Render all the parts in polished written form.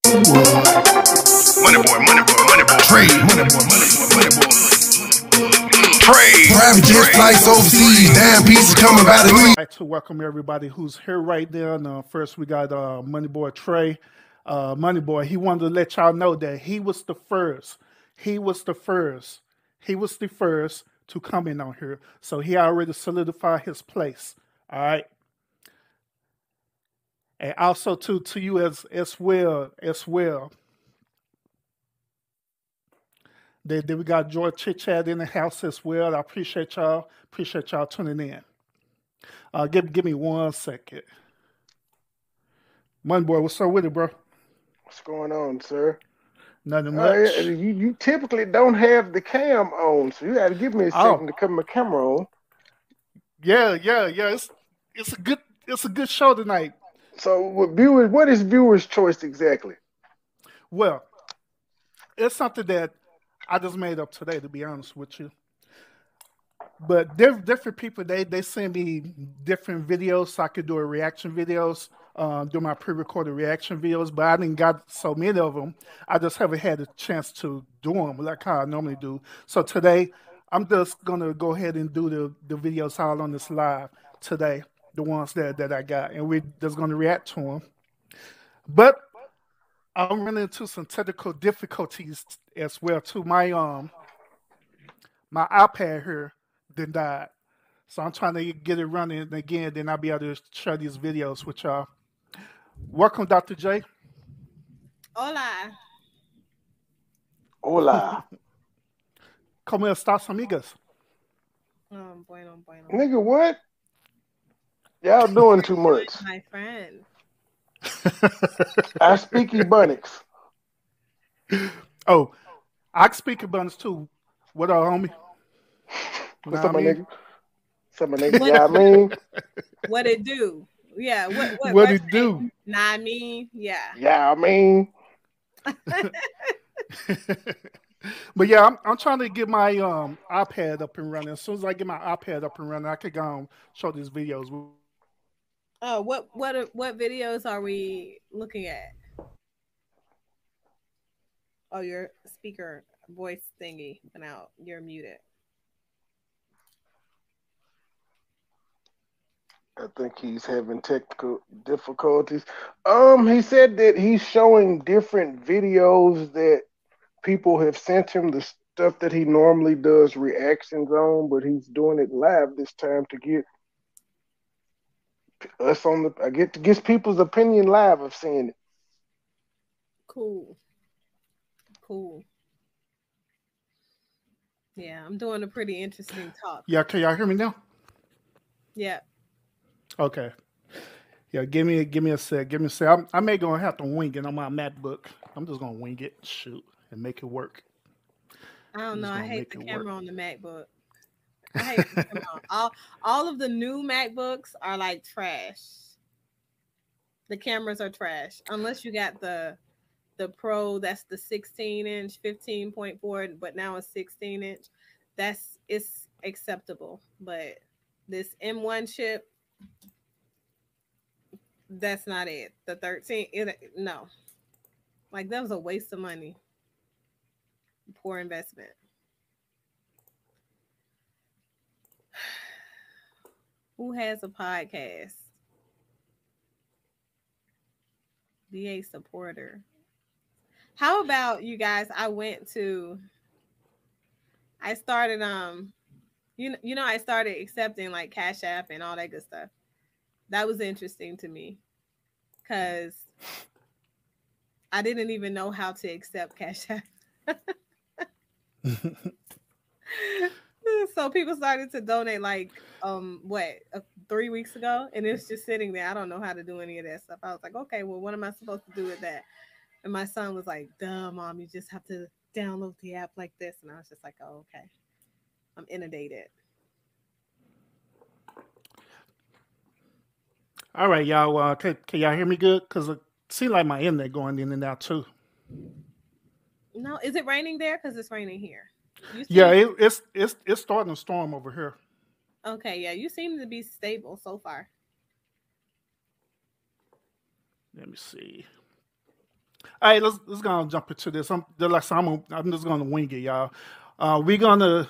MoneyBoy. Trade. MoneyBoy. Trade. Private jet flights overseas. Damn pieces coming by the week. I'd like to welcome everybody who's here right now. And, first, we got MoneyBoy Trey. MoneyBoy, he wanted to let y'all know that he was the first. He was the first to come in on here. So he already solidified his place. All right. And also to you as well. Then we got JoyChitChat in the house as well. I appreciate y'all. Appreciate y'all tuning in. Give me 1 second. MoneyBoy, what's up with it, bro? What's going on, sir? Nothing much. You typically don't have the cam on, so you got to give me a second to cut my camera on. Yeah. It's a good show tonight. So, what is viewers' choice exactly? Well, it's something that I just made up today, to be honest with you. But different people, they send me different videos so I could do reaction videos, do my pre-recorded reaction videos, but I didn't got so many of them. I just haven't had a chance to do them like how I normally do. So today, I'm just going to go ahead and do the videos all on this live today, the ones that I got, and we're just going to react to them. But I'm running into some technical difficulties as well too. My iPad here then died, so I'm trying to get it running again. Then I'll be able to share these videos with y'all. Welcome, Dr. J. Hola. ¿Cómo estás, amigas? Bueno. Nigga, what? Y'all doing too much. My friend. I speak Ebonics. Oh, I speak Ebonics too. What up, homie? What's up, my nigga? What's up, my nigga? Yeah, I mean. What it do? Yeah, what it do? Nah, I mean, yeah. Yeah, I mean. But yeah, I'm trying to get my iPad up and running. As soon as I get my iPad up and running, I could go and show these videos. Oh, what videos are we looking at? Oh, your speaker voice thingy went out. You're muted. I think he's having technical difficulties. He said that he's showing different videos that people have sent him, the stuff that he normally does reactions on, but he's doing it live this time to get us on the. I get to get people's opinion live of seeing it. Cool. Yeah, I'm doing a pretty interesting talk. Yeah, can y'all hear me now? Yeah. Okay. Yeah, give me a sec. I may gonna have to wing it on my MacBook. I'm just gonna wing it, shoot, and make it work. I don't know. I hate the camera on the MacBook. I hate the camera. All of the new MacBooks are like trash. The cameras are trash unless you got the Pro. That's the 16-inch, 15.4, but now it's 16-inch. It's acceptable, but this M1 chip. That's not it. The 13, no. Like, that was a waste of money. Poor investment. Who has a podcast? DA supporter. How about you guys? I started I started accepting like Cash App and all that good stuff. That was interesting to me because I didn't even know how to accept Cash App. So people started to donate like 3 weeks ago, and it's just sitting there. I don't know how to do any of that stuff. I was like, okay, well, what am I supposed to do with that? And my son was like, duh, Mom, you just have to download the app like this. And I was just like, oh, okay. I'm inundated. All right, y'all. Can y'all hear me good? Because it seems like my internet going in and out too. No, is it raining there? Because it's raining here. Yeah, it's starting to storm over here. Okay, yeah, you seem to be stable so far. Let me see. All right, let's go jump into this. I'm just gonna wing it, y'all. I'm gonna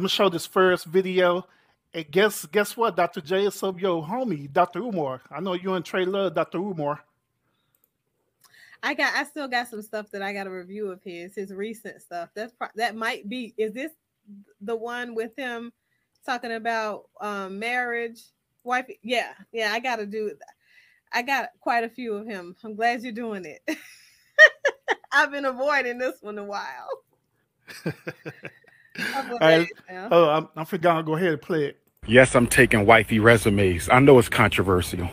show this first video. And guess what? Dr. J is up your homie, Dr. Umar. I know you and Trey love Dr. Umar. I still got some stuff that I got a review of his recent stuff. That might be. Is this the one with him talking about marriage, wife? Yeah. I got to do it. I got quite a few of him. I'm glad you're doing it. I've been avoiding this one a while. I'm forgetting. Go ahead and play it. Yes, I'm taking wifey resumes. I know it's controversial.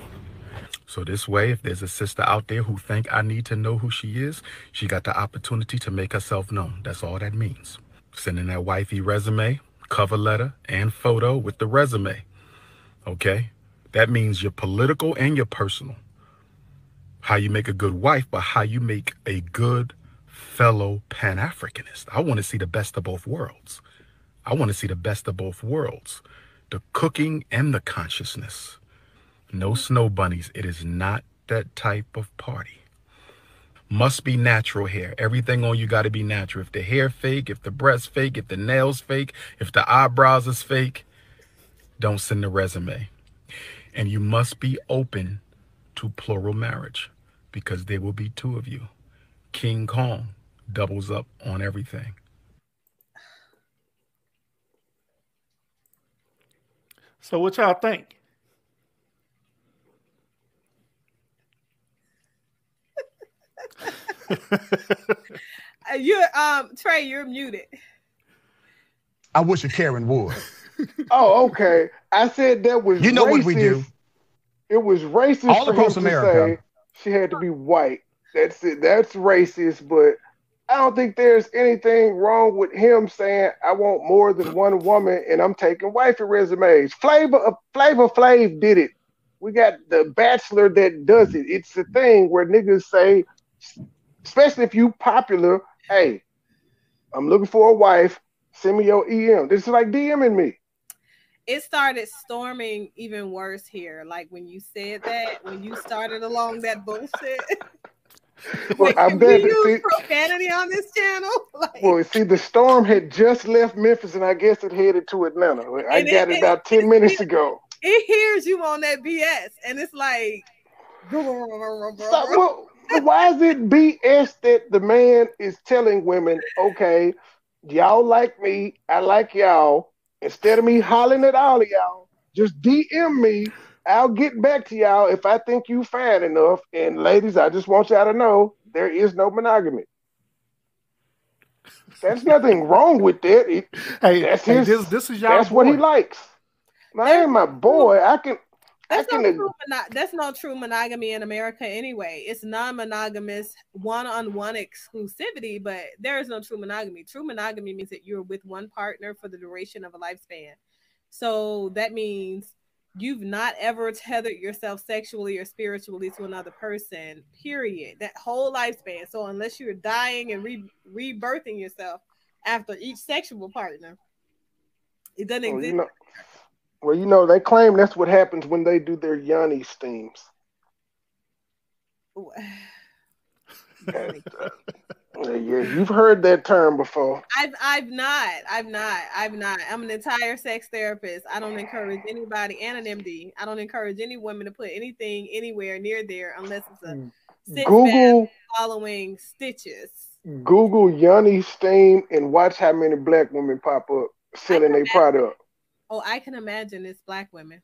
So this way, if there's a sister out there who think I need to know who she is, she got the opportunity to make herself known. That's all that means. Sending that wifey resume, cover letter, and photo with the resume. Okay? That means your political and your personal. How you make a good wife, but how you make a good fellow Pan-Africanist. I want to see the best of both worlds. I want to see the best of both worlds. The cooking and the consciousness. No snow bunnies. It is not that type of party. Must be natural hair. Everything on you got to be natural. If the hair fake, if the breast fake, if the nails fake, if the eyebrows is fake, don't send the resume. And you must be open to plural marriage because there will be two of you. King Kong doubles up on everything. So what y'all think? Trey, you're muted. I wish a Karen would. Oh, okay. I said that was racist. What we do. It was racist all for across him America. To say she had to be white. That's it. That's racist, but I don't think there's anything wrong with him saying I want more than one woman and I'm taking wifey resumes. Flavor Flav did it. We got the Bachelor that does it. It's the thing where niggas say, especially if you popular, hey, I'm looking for a wife. Send me your EM. This is like DMing me. It started storming even worse here. Like when you said that, when you started along that bullshit. Well, I'm glad we use profanity on this channel. Well, see, the storm had just left Memphis, and I guess it headed to Atlanta. I got it about 10 minutes ago. It hears you on that BS, and it's like, well, why is it BS that the man is telling women, okay, y'all like me, I like y'all. Instead of me hollering at all of y'all, just DM me. I'll get back to y'all if I think you fine enough. And ladies, I just want y'all to know there is no monogamy. There's nothing wrong with that. This is y'all. That's boy. What he likes. Now, I ain't my boy. That's no true monogamy in America anyway. It's non-monogamous, one-on-one exclusivity, but there is no true monogamy. True monogamy means that you're with one partner for the duration of a lifespan. So that means you've not ever tethered yourself sexually or spiritually to another person, period. That whole lifespan. So unless you're dying and rebirthing yourself after each sexual partner, it doesn't exist. They claim that's what happens when they do their yoni steams. Yeah, you've heard that term before. I've not. I'm an entire sex therapist. I don't encourage anybody, and an MD. I don't encourage any women to put anything anywhere near there unless it's a Google following stitches. Google yoni steam and watch how many black women pop up selling their product. Oh, I can imagine it's black women.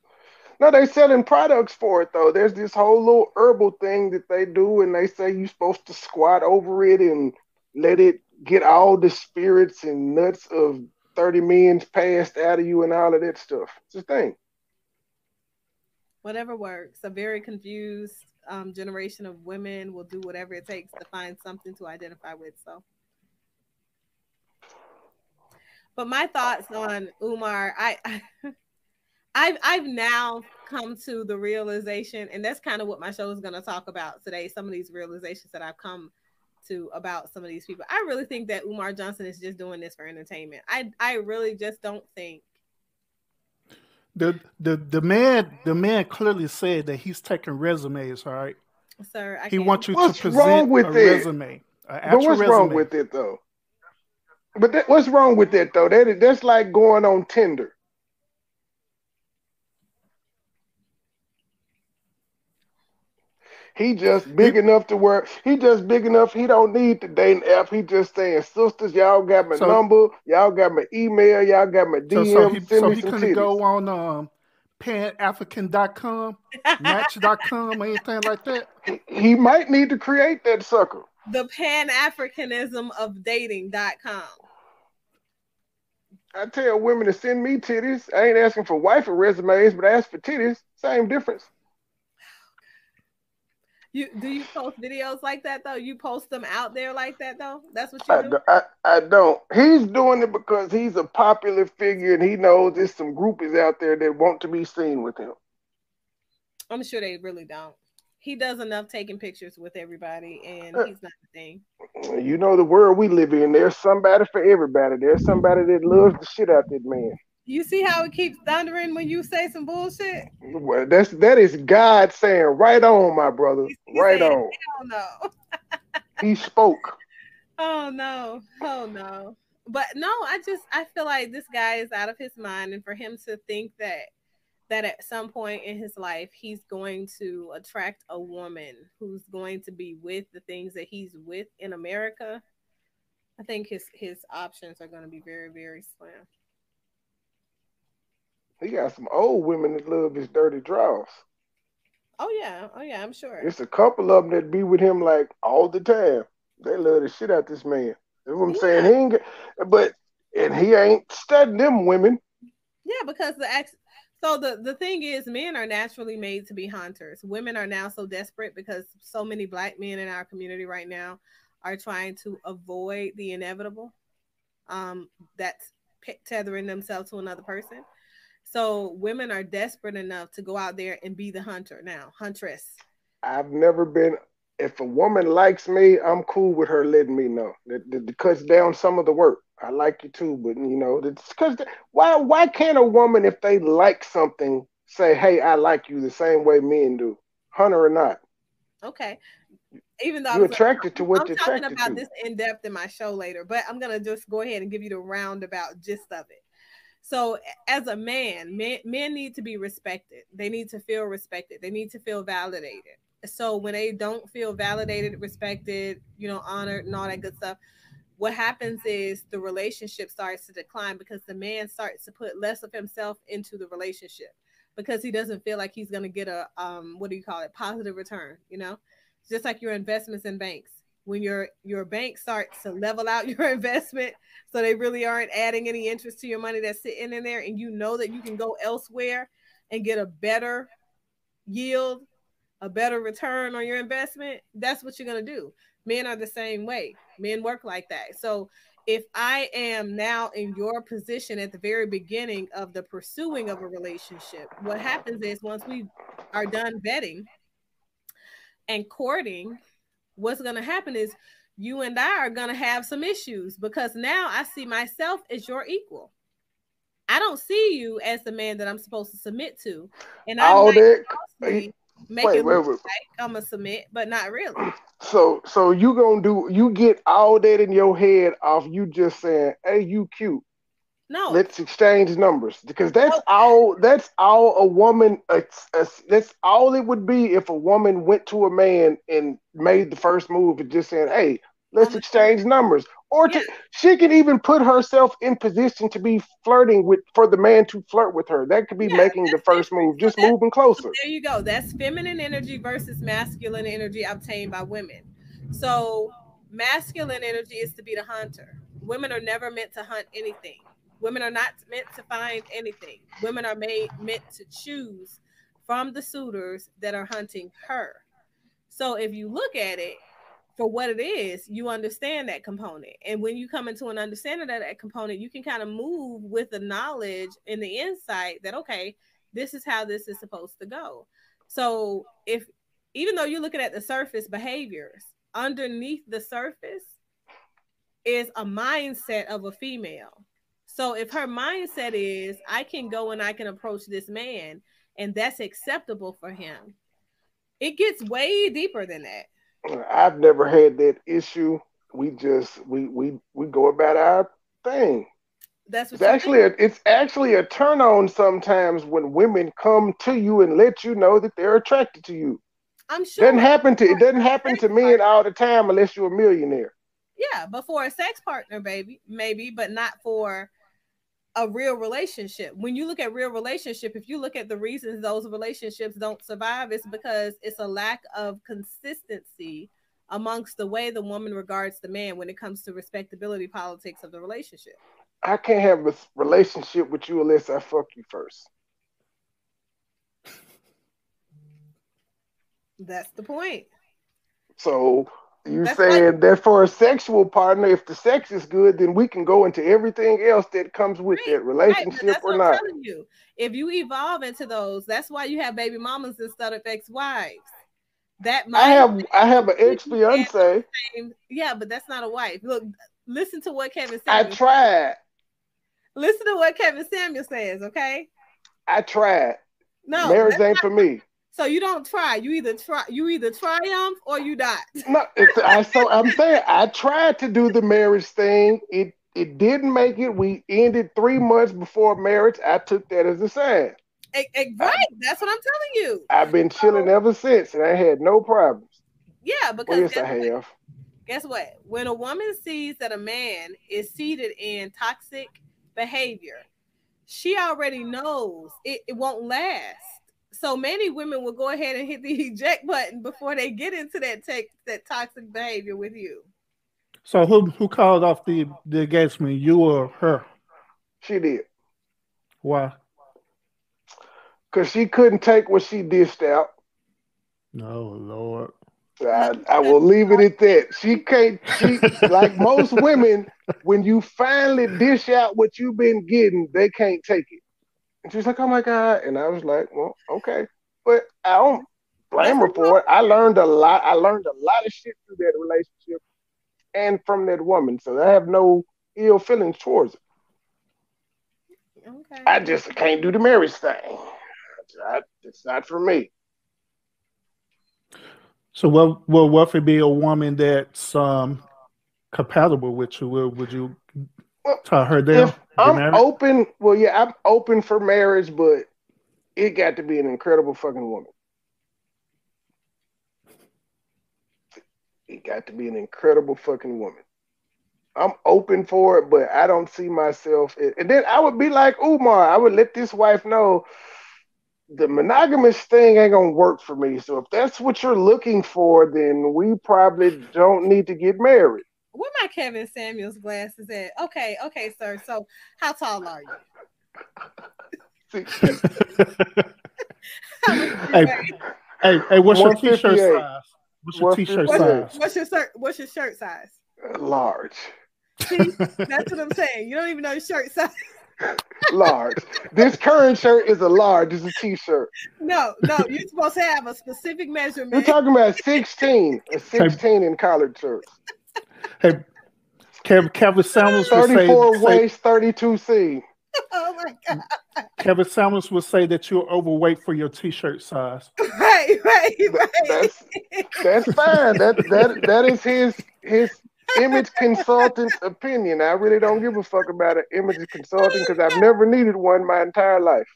No, they selling products for it though. There's this whole little herbal thing that they do, and they say you're supposed to squat over it and let it get all the spirits and nuts of 30 men's past out of you and all of that stuff. It's a thing. Whatever works. A very confused generation of women will do whatever it takes to find something to identify with. So. But my thoughts on Umar, I've now come to the realization, and that's kind of what my show is going to talk about today. Some of these realizations that I've come to about some of these people. I really think that Umar Johnson is just doing this for entertainment. I really just don't think. The man clearly said that he's taking resumes. All right. Sir, he wants you what's to present wrong a with it? resume, an But what's resume. wrong with it though? But what's wrong with that though? That's like going on Tinder. He just big enough to where he just big enough. He don't need the dating app. He just saying, sisters, y'all got my number, y'all got my email, y'all got my DM. Send me he some couldn't titties. go on panafrican.com, match.com, or anything like that. He might need to create that sucker. The Pan-Africanism of dating.com. I tell women to send me titties. I ain't asking for wifey resumes, but I ask for titties. Same difference. Do you post videos like that though? You post them out there like that though? That's what you do? I don't. He's doing it because he's a popular figure and he knows there's some groupies out there that want to be seen with him. I'm sure they really don't. He does enough taking pictures with everybody and he's not the thing. You know the world we live in. There's somebody for everybody. There's somebody that loves the shit out that man. You see how it keeps thundering when you say some bullshit? Well, that is God saying, right on, my brother. Right on. Hell no. He spoke. Oh no. Oh no. But no, I feel like this guy is out of his mind, and for him to think that at some point in his life he's going to attract a woman who's going to be with the things that he's with in America, I think his options are going to be very, very slim. He got some old women that love his dirty draws. Oh yeah, I'm sure. There's a couple of them that be with him like all the time. They love the shit out this man. That's what I'm saying. He ain't studying them women. Yeah, because the thing is, men are naturally made to be hunters. Women are now so desperate because so many black men in our community right now are trying to avoid the inevitable. That's tethering themselves to another person. So women are desperate enough to go out there and be the hunter now, huntress. I've never been. If a woman likes me, I'm cool with her letting me know. That cuts down some of the work. I like you too, but it's because why can't a woman, if they like something, say, "Hey, I like you," the same way men do, hunter or not? Okay. Even though you're attracted to what I'm you're talking attracted about to. this in depth in my show later, but I'm gonna just go ahead and give you the roundabout gist of it. So as a man, men need to be respected. They need to feel respected. They need to feel validated. So when they don't feel validated, respected, honored and all that good stuff, what happens is the relationship starts to decline because the man starts to put less of himself into the relationship because he doesn't feel like he's going to get a, positive return, just like your investments in banks. When your bank starts to level out your investment so they really aren't adding any interest to your money that's sitting in there, and you know that you can go elsewhere and get a better yield, a better return on your investment, that's what you're going to do. Men are the same way. Men work like that. So if I am now in your position at the very beginning of the pursuing of a relationship, what happens is once we are done vetting and courting, what's going to happen is you and I are going to have some issues because now I see myself as your equal. I don't see you as the man that I'm supposed to submit to. And I I'm going to submit, but not really. So you get all that in your head off you just saying, "Hey, you cute. No, let's exchange numbers," because that's all a woman. That's all it would be if a woman went to a man and made the first move and just saying, "Hey, let's exchange numbers." Or she can even put herself in position to be flirting for the man to flirt with her. That could be making the first move, just moving closer. There you go. That's feminine energy versus masculine energy obtained by women. So masculine energy is to be the hunter. Women are never meant to hunt anything. Women are not meant to find anything. Women are meant to choose from the suitors that are hunting her. So if you look at it for what it is, you understand that component. And when you come into an understanding of that component, you can kind of move with the knowledge and the insight that, okay, this is how this is supposed to go. So even though you're looking at the surface behaviors, underneath the surface is a mindset of a female. So if her mindset is, I can go and I can approach this man and that's acceptable for him, It gets way deeper than that. I've never had that issue. We just we go about our thing. That's what It's actually a turn on sometimes when women come to you and let you know that they're attracted to you. I'm sure it doesn't happen to men all the time unless you're a millionaire. Yeah, but for a sex partner, baby, maybe, but not for a real relationship. When you look at real relationship, if you look at the reasons those relationships don't survive, it's because it's a lack of consistency amongst the way the woman regards the man when it comes to respectability politics of the relationship. I can't have a relationship with you unless I fuck you first. That's the point. So you're saying that for a sexual partner, if the sex is good, then we can go into everything else that comes with that relationship or not. I'm telling you. If you evolve into those, that's why you have baby mamas instead of ex-wives. I have an ex-fiance. Yeah, but that's not a wife. Look, listen to what Kevin Samuels says. Listen to what Kevin Samuels says, okay? I tried. No, marriage ain't for me. So you don't try. You either triumph or you die. No, I'm saying I tried to do the marriage thing. It didn't make it. We ended 3 months before marriage. I took that as a sign. Right. That's what I'm telling you. I've been chilling ever since, and I had no problems. Yeah, because yes, guess what? When a woman sees that a man is seated in toxic behavior, she already knows it won't last. So many women will go ahead and hit the eject button before they get into that toxic behavior with you. So who called off the engagement? You or her? She did. Why? Because she couldn't take what she dished out. No, Lord. I will leave it at that. She can't. She like most women, when you finally dish out what you've been getting, they can't take it. And she's like, "Oh my God!" And I was like, "Well, okay," but I don't blame her for it. I learned a lot. I learned a lot of shit through that relationship and from that woman. So I have no ill feelings towards it. Okay. I just can't do the marriage thing. It's not for me. So, what if it be a woman that's compatible with you? Would you tie her down? I'm open. Well, yeah, I'm open for marriage, but it got to be an incredible fucking woman. It got to be an incredible fucking woman. I'm open for it, but I don't see myself. And then I would be like Umar. I would let this wife know the monogamous thing ain't gonna work for me. So if that's what you're looking for, then we probably don't need to get married. Where my Kevin Samuels glasses at? Okay, sir. So how tall are you? Hey, what's your t-shirt size? What's your t-shirt size? What's your shirt size? Large. See, that's what I'm saying. You don't even know your shirt size. Large. This current shirt is a large. It's a t-shirt. No, you're supposed to have a specific measurement. We're talking about 16. A 16 in collared shirts. Hey, Kevin Samuels would 34 waist, 32 seam. Oh my God. Kevin Samuels would say that you're overweight for your t-shirt size. Right. That's fine. That is his image consultant's opinion. I really don't give a fuck about an image consultant because I've never needed one my entire life.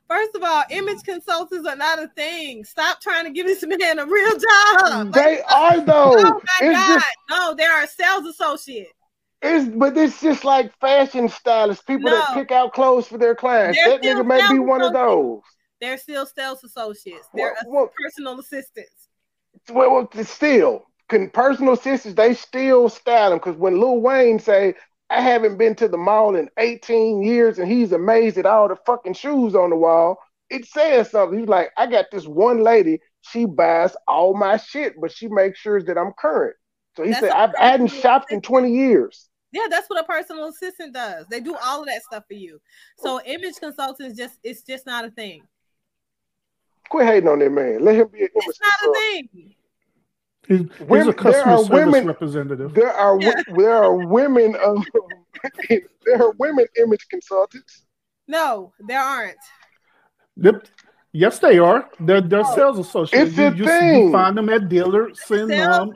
First of all, image consultants are not a thing. Stop trying to give this man a real job. They are though. Oh my God. No, they are a sales associate. But it's just like fashion stylists, people that pick out clothes for their clients. That nigga may be one of those. They're still sales associates. They're personal assistants. Well, still, personal assistants, they still style them. Because when Lil Wayne say, I haven't been to the mall in 18 years and he's amazed at all the fucking shoes on the wall, it says something. He's like, I got this one lady, she buys all my shit, but she makes sure that I'm current. So he said, I hadn't shopped in 20 years. Yeah, that's what a personal assistant does. They do all of that stuff for you. So image consultants it's just not a thing. Quit hating on that man. Let him be an image consultant. It's not a thing. He's a customer service representative. There are women there are women image consultants. No, there aren't. Yep. Yes, they are. They're sales associates. It's a thing. You find them at dealers and sales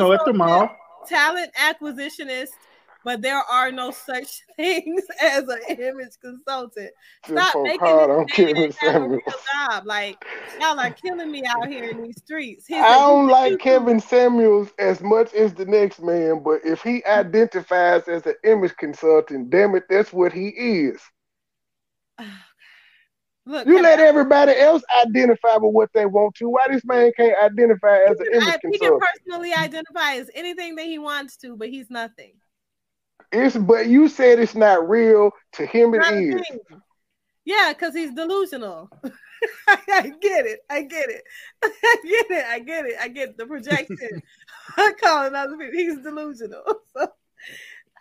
at the mall. Talent acquisitionist, but there are no such things as an image consultant. Stop making this man have a real job. Like, y'all are killing me out here in these streets. I don't like Kevin Samuels as much as the next man, but if he identifies as an image consultant, damn it, that's what he is. Look, you let everybody else identify with what they want to. Why this man can't identify as an image consultant? He can personally identify as anything that he wants to, but he's nothing. But you said it's not real. To him, it is. Yeah, because he's delusional. I get it. I get the projection. I'm calling other people. He's delusional. So,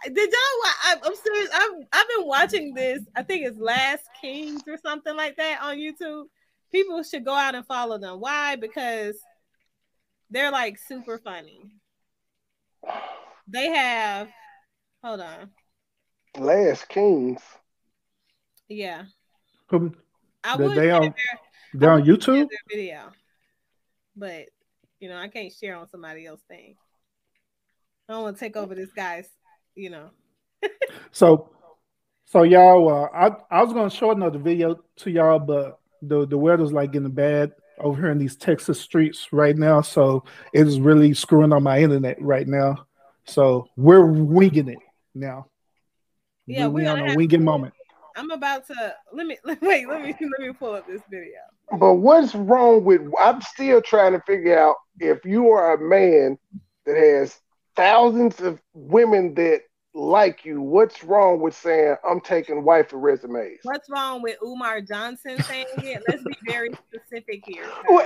did y'all? I'm serious. I've been watching this. I think it's Last Kings or something like that on YouTube. People should go out and follow them. Why? Because they're like super funny. They have. Hold on. Last Kings. Yeah. I would. They're on YouTube. Their video, but I can't share on somebody else's thing. I don't want to take over this guy's. So y'all, I was gonna show another video to y'all, but the weather's like getting bad over here in these Texas streets right now, so it is really screwing on my internet right now. So we're winging it now. Yeah, we're on a winging moment. I'm about to let me pull up this video. But what's wrong with? I'm still trying to figure out if you are a man that has thousands of women that like you. What's wrong with saying I'm taking wifey resumes? What's wrong with Umar Johnson saying it? Let's be very specific here. Well,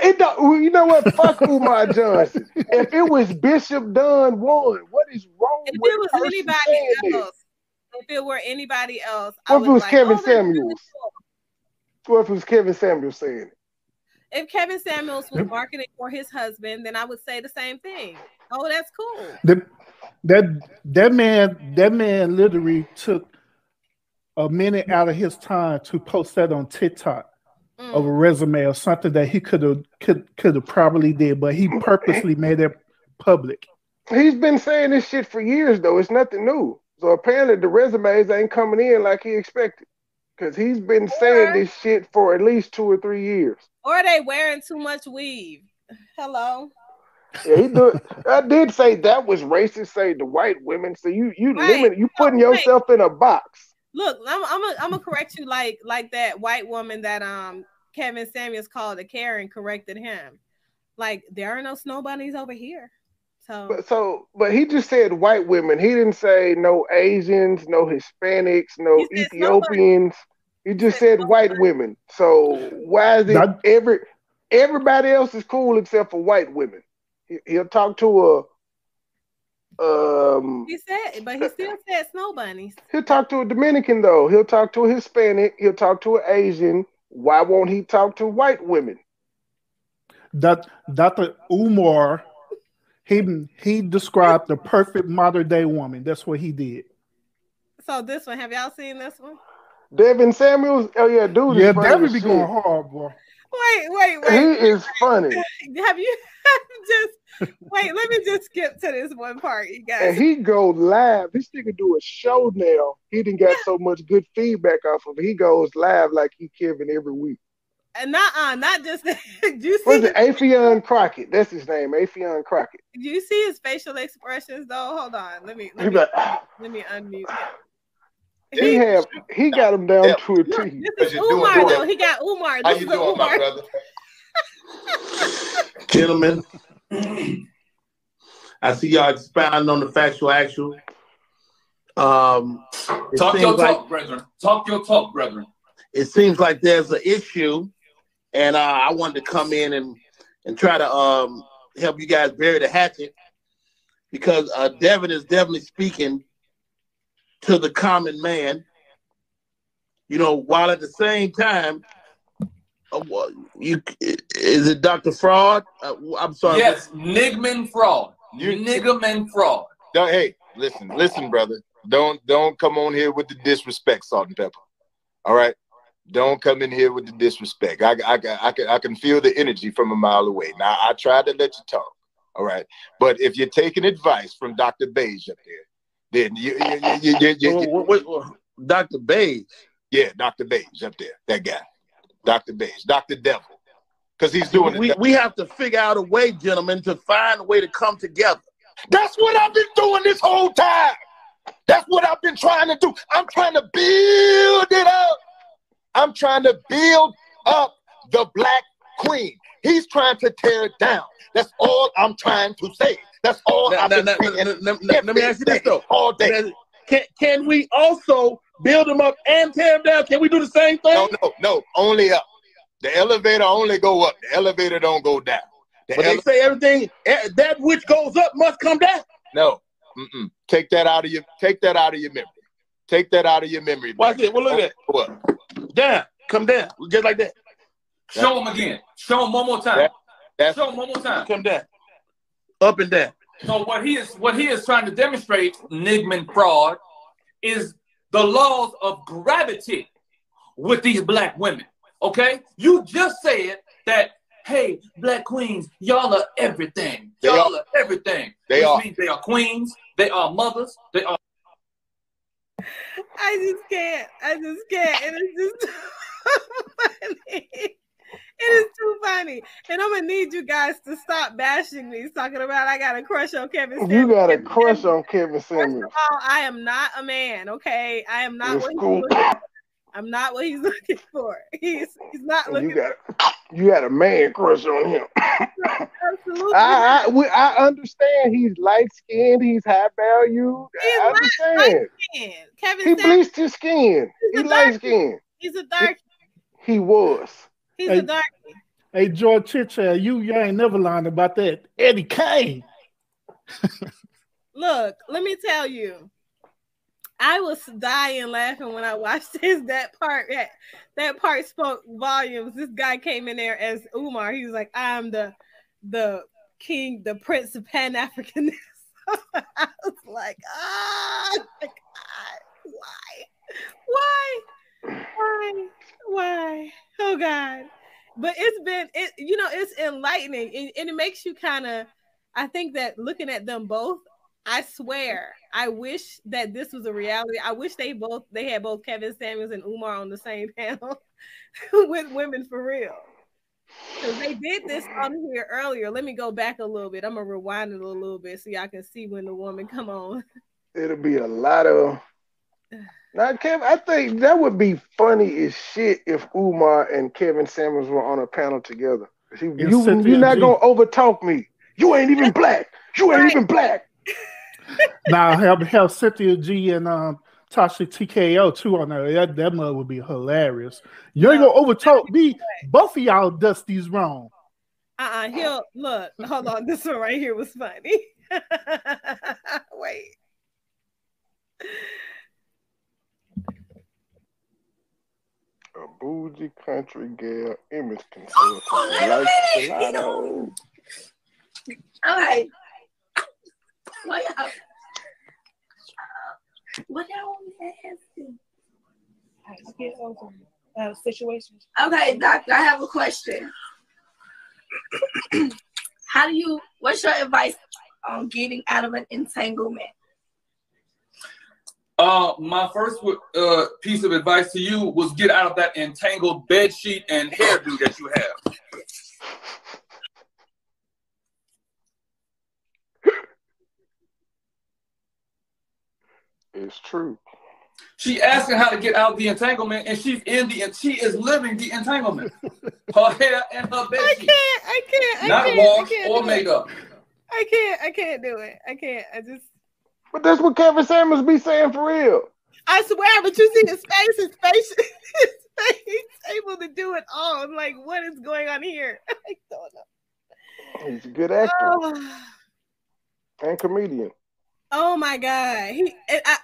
you know what? Fuck Umar Johnson. If it was Bishop Dunn one, what is wrong with it was anybody else? If it were anybody else, what if it was Kevin Samuels? What if it was Kevin Samuels saying it? If Kevin Samuels was marketing for his husband, then I would say the same thing. Oh, that's cool. That man literally took a minute out of his time to post that on TikTok of a resume or something that he could have probably did, but he purposely made it public. He's been saying this shit for years, though. It's nothing new. So apparently the resumes ain't coming in like he expected, because he's been saying this shit for at least 2 or 3 years. Or they wearing too much weave. Hello. Yeah, he do. I did say that was racist. Say the white women. So you limit. You putting yourself in a box. Look, I'm gonna correct you like that white woman that Kevin Samuels called a Karen corrected him. Like, there are no snow bunnies over here. But he just said white women. He didn't say no Asians, no Hispanics, no Ethiopians. He just said white women. So why is it everybody else is cool except for white women? He'll talk to he said, but he still said snow bunnies. He'll talk to a Dominican though. He'll talk to a Hispanic. He'll talk to an Asian. Why won't he talk to white women? Dr. Umar. He described the perfect modern day woman. That's what he did. So this one, have y'all seen this one? Devin Samuels? Oh yeah, dude. Yeah, Devin be going hard, boy. Wait. He is funny. Have you just wait? Let me just skip to this one part, you guys. And he go live. This nigga do a show now. He didn't get so much good feedback off of it. He goes live like he Kevin every week. And not just that. What's it? Affion Crockett. That's his name. Affion Crockett. Do you see his facial expressions though? Hold on. Let me unmute him. He got him down to a T. This is Umar though. He got Umar. How you doing, my brother? Gentlemen, I see y'all expounding on the factual actual. Talk your talk, brethren. Talk your talk, brethren. It seems like there's an issue, and I wanted to come in and try to help you guys bury the hatchet, because Devin is definitely speaking to the common man, while at the same time, is it Dr. Fraud? I'm sorry. Yes, Nigman Fraud. Niggerman Fraud. Hey, listen, brother. Don't come on here with the disrespect, salt and pepper. All right? Don't come in here with the disrespect. I can feel the energy from a mile away. Now, I tried to let you talk, all right? But if you're taking advice from Dr. Beige up there, then you Dr. Beige? Yeah, Dr. Beige up there, that guy. Dr. Beige, Dr. Devil. Because he's doing it. We have to figure out a way, gentlemen, to find a way to come together. That's what I've been doing this whole time. That's what I've been trying to do. I'm trying to build it up. I'm trying to build up the Black Queen. He's trying to tear it down. That's all I'm trying to say. That's all I've been saying. Let me ask you this, though. All day. Can we also build them up and tear them down? Can we do the same thing? No. Only up. The elevator only go up. The elevator don't go down. But they say everything that which goes up must come down. No. Take that out of your memory. Take that out of your memory. Watch it. Well, look at that. Down. Come down. Just like that. Show him again. Show him one more time. Show him one more time. Come down. Up and down. So what he is trying to demonstrate, Nigman fraud, is the laws of gravity with these Black women. Okay? You just said that, hey, Black queens, y'all are everything. Y'all are everything. Which means they are queens, they are mothers, they are. I just can't. And it's just funny. It is too funny. And I'm going to need you guys to stop bashing me, talking about I got a crush on Kevin Samuels. You got a crush on Kevin Samuels. First of all, I am not a man, okay? I am not what he's looking for. I'm not what he's looking for. He's not looking for. You got a man crush on him. Absolutely. I understand he's light-skinned, he's high value. I understand. Kevin he bleached his skin. He's light-skinned. He's a dark. He was. He's a dark. Hey, JoyChitChat, you ain't never lying about that. Eddie Kane. Look, let me tell you. I was dying laughing when I watched that part spoke volumes. This guy came in there as Umar. He was like, I'm the king, the prince of Pan-Africanism. I was like, oh my God, why? Oh God. But it's enlightening and it makes you kind of, I think that looking at them both, I swear, I wish that this was a reality. I wish they had both Kevin Samuels and Umar on the same panel with women for real. Because they did this on here earlier. Let me go back a little bit. I'm going to rewind it a little bit so y'all can see when the woman come on. It'll be a lot of... Now, Kevin, I think that would be funny as shit if Umar and Kevin Samuels were on a panel together. You're not going to overtalk me. You ain't even black. You ain't even black. Now have Cynthia G and Tasha TKO too on there. That mother would be hilarious. You ain't gonna overtalk me. Both of y'all Dusty's wrong. Look, hold on. This one right here was funny. Wait. A bougie country girl image consultant. Like gelato. Okay. What y'all asking? Situations. Okay, doctor, I have a question. What's your advice on getting out of an entanglement? My first piece of advice to you was get out of that entangled bed sheet and hairdo that you have. It's true. She asking how to get out of the entanglement, and she is living the entanglement. Her hair and her bed sheet. I can't. Not washed or made up. I can't do it. I can't. But that's what Kevin Samuels be saying for real. I swear, but you see his face, he's able to do it all. I'm like, what is going on here? I don't know. He's a good actor and comedian. Oh my God.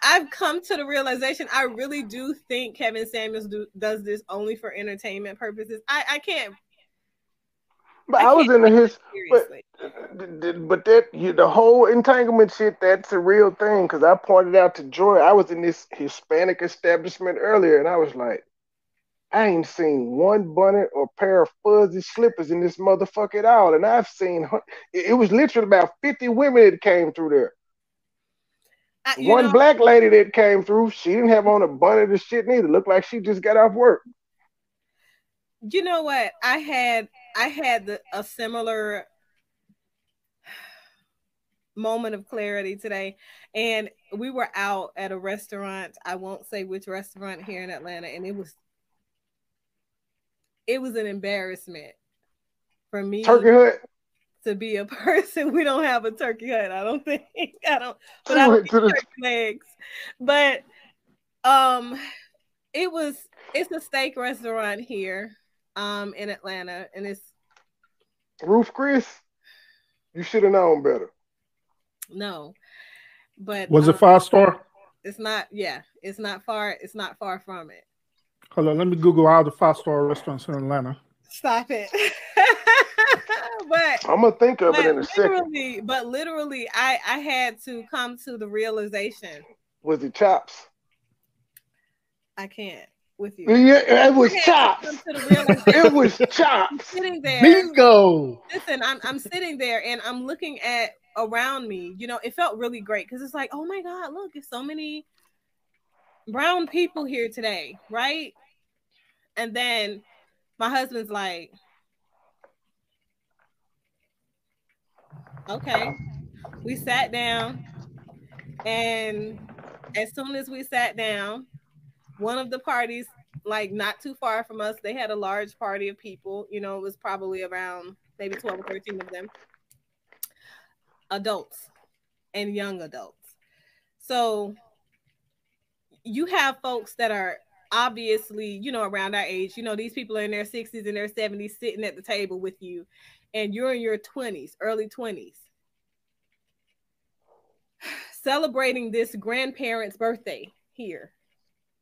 I've come to the realization I really do think Kevin Samuels does this only for entertainment purposes. I can't. But I was into his, but the whole entanglement shit, that's a real thing. Because I pointed out to Joy, I was in this Hispanic establishment earlier, and I was like, I ain't seen one bonnet or pair of fuzzy slippers in this motherfucker at all. And I've seen it was literally about 50 women that came through there. One black lady that came through, she didn't have on a bonnet or shit neither. Looked like she just got off work. You know what? I had a similar moment of clarity today, and we were out at a restaurant. I won't say which restaurant here in Atlanta, and it was an embarrassment for me. Turkey Hut. To be a person. We don't have a Turkey Hut. I don't think. I don't eat turkey legs. But it's a steak restaurant here in Atlanta, and it's Roof Chris. You should have known better. No. But was it 5-star? It's not, it's not far from it. Hold on, let me Google all the 5-star restaurants in Atlanta. Stop it. But I'm gonna think of it in a second. But literally, I had to come to the realization. Was it Chops? I can't with you. Yeah, it was Chops. It was Chops. I'm sitting there. Bingo. Listen, I'm sitting there and I'm looking at around me. You know, it felt really great because it's like, oh my God, look, there's so many brown people here today, right? And then my husband's like, okay. We sat down, and as soon as we sat down, one of the parties, like not too far from us, they had a large party of people. You know, it was probably around maybe 12 or 13 of them, adults and young adults. So you have folks that are obviously, you know, around our age. You know, these people are in their 60s and their 70s sitting at the table with you, and you're in your 20s, early 20s, celebrating this grandparent's birthday here.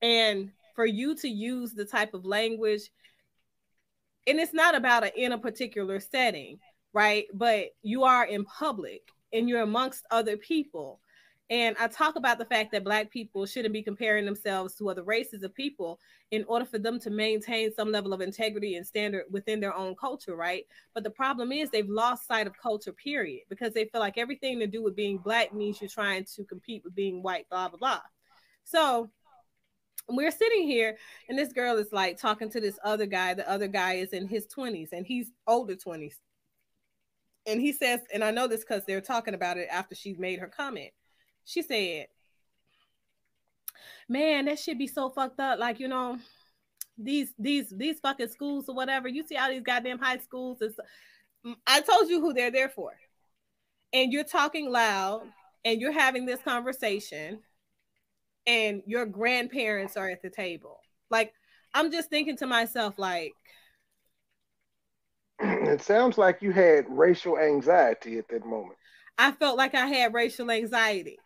And for you to use the type of language, and it's not about in a particular setting, right? But you are in public and you're amongst other people. And I talk about the fact that Black people shouldn't be comparing themselves to other races of people in order for them to maintain some level of integrity and standard within their own culture, right? But the problem is they've lost sight of culture, period, because they feel like everything to do with being Black means you're trying to compete with being white, blah, blah, blah. So we're sitting here and this girl is like talking to this other guy. The other guy is in his 20s and he's older 20s. And he says, and I know this because they're talking about it after she made her comment. She said, man, that shit be so fucked up. Like, you know, these fucking schools or whatever. You see all these goddamn high schools. I told you who they're there for. And you're talking loud and you're having this conversation and your grandparents are at the table. Like, I'm just thinking to myself, like, it sounds like you had racial anxiety at that moment. I felt like I had racial anxiety.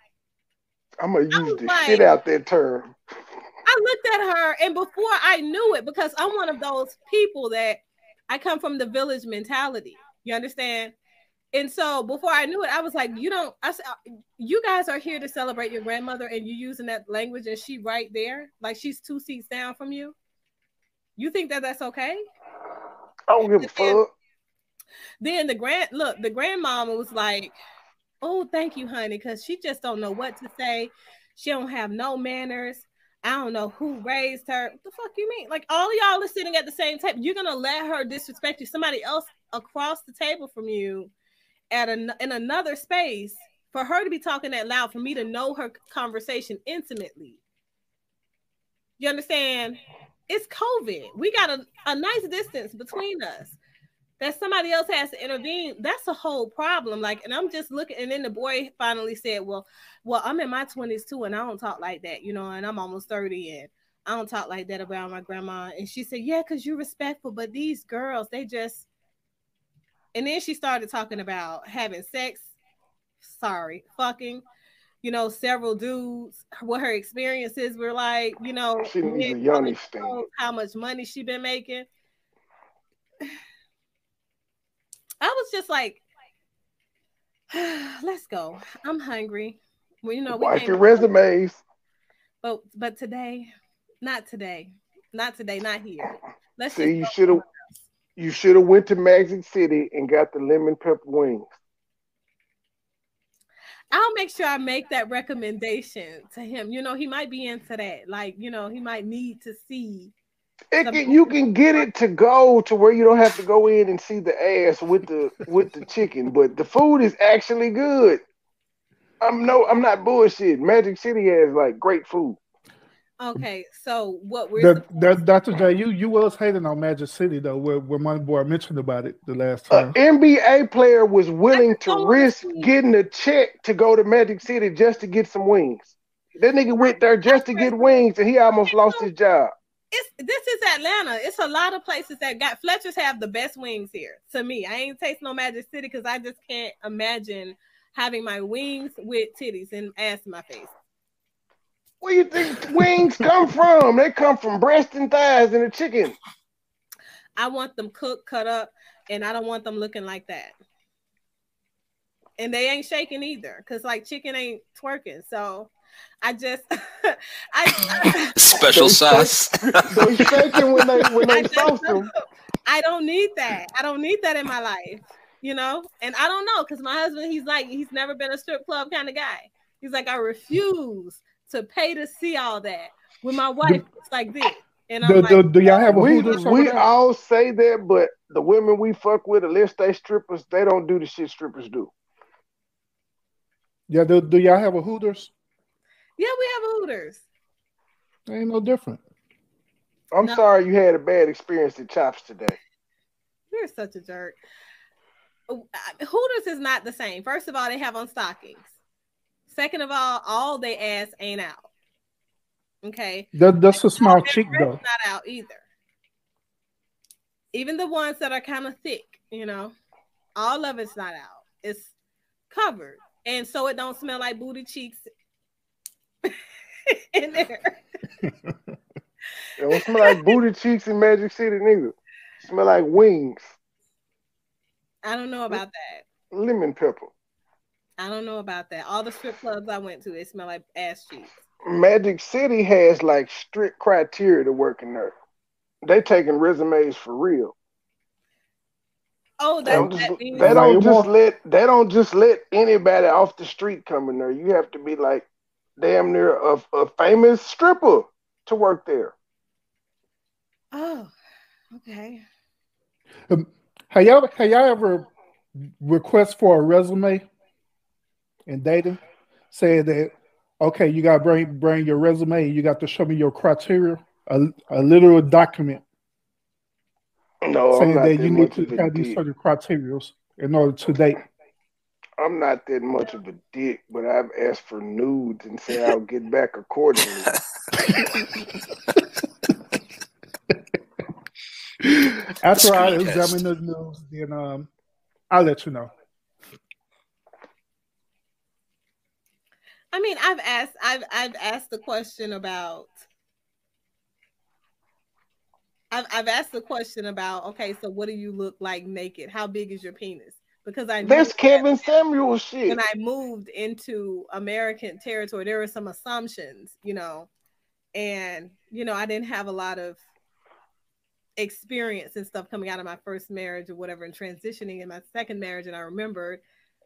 I'm going to use the shit out that term. I looked at her, and before I knew it, because I'm one of those people that I come from the village mentality. You understand? And so before I knew it, I was like, I said, you guys are here to celebrate your grandmother, and you using that language, and she right there, like she's 2 seats down from you. You think that that's okay? I don't give a fuck. Then the grandmama was like, oh, thank you, honey, because she just don't know what to say. She don't have no manners. I don't know who raised her. What the fuck you mean? Like, all of y'all are sitting at the same table. You're going to let her disrespect you. Somebody else across the table from you in another space, for her to be talking that loud, for me to know her conversation intimately. You understand? It's COVID. We got a nice distance between us. That somebody else has to intervene, that's a whole problem. Like, and I'm just looking, and then the boy finally said, well, I'm in my 20s too, and I don't talk like that, you know, and I'm almost 30, and I don't talk like that about my grandma. And she said, yeah, because you're respectful, but these girls, they just, and then she started talking about having sex, fucking, you know, several dudes, what her experiences were like, you know, she needs a yummy stain. How much money she been making. I was just like, let's go. I'm hungry. Well, you know, Wife your resumes. But today, not today. Not today, not here. Let's See, just you should have went to Magic City and got the lemon pepper wings. I'll make sure I make that recommendation to him. You know, he might be into that. Like, you know, he might need to see. You can get it to go to where you don't have to go in and see the ass with the chicken, but the food is actually good. I'm not bullshit. Magic City has like great food. Okay, so what we're Dr. J, you was hating on Magic City though, where MoneyBoy mentioned about it the last time. An NBA player was willing to risk getting a check to go to Magic City just to get some wings. That nigga went there just to get wings, and he almost lost his job. This is Atlanta. It's a lot of places that got Fletcher's have the best wings here. To me, I ain't taste no Magic City because I just can't imagine having my wings with titties and ass in my face. Where you think wings come from? They come from breast and thighs and a chicken. I want them cooked, cut up, and I don't want them looking like that. And they ain't shaking either, because like chicken ain't twerking. So I just special sauce. They shaking when they sauce them. I don't need that. I don't need that in my life, you know? And I don't know, because my husband, he's never been a strip club kind of guy. He's like, I refuse to pay to see all that. With my wife, it's like this. And I'm like, do y'all have a Hooters? We all say that, but the women we fuck with, unless they strippers, they don't do the shit strippers do. Yeah, do y'all have a Hooters? Yeah, we have a Hooters. Ain't no different. I'm sorry you had a bad experience at Chops today. You're such a jerk. Hooters is not the same. First of all, they have on stockings. Second of all they ass ain't out. Okay. That's a small chick though. Not out either. Even the ones that are kind of thick, you know, all of it's not out. It's covered. And so it don't smell like booty cheeks in there. It don't smell like booty cheeks in Magic City neither. It smell like wings. I don't know about that. Lemon pepper. I don't know about that. All the strip clubs I went to, they smell like ass cheeks. Magic City has like strict criteria to work in there. They taking resumes for real. Oh, they don't just let anybody off the street come in there. You have to be like damn near a famous stripper to work there. Oh, okay. Have y'all ever request for a resume in dating? Say that, okay, you got to bring your resume. You got to show me your criteria, a literal document. No, saying I'm not that you need to have these certain criteria in order to date. I'm not that much of a dick, but I've asked for nudes and say I'll get back accordingly. After I examine the news, then I'll let you know. I mean, I've asked the question about. I've asked the question about, okay, so what do you look like naked? How big is your penis? Because that's Kevin Samuel shit. When I moved into American territory, there were some assumptions, you know, and you know, I didn't have a lot of experience and stuff coming out of my first marriage or whatever, and transitioning in my second marriage, and I remembered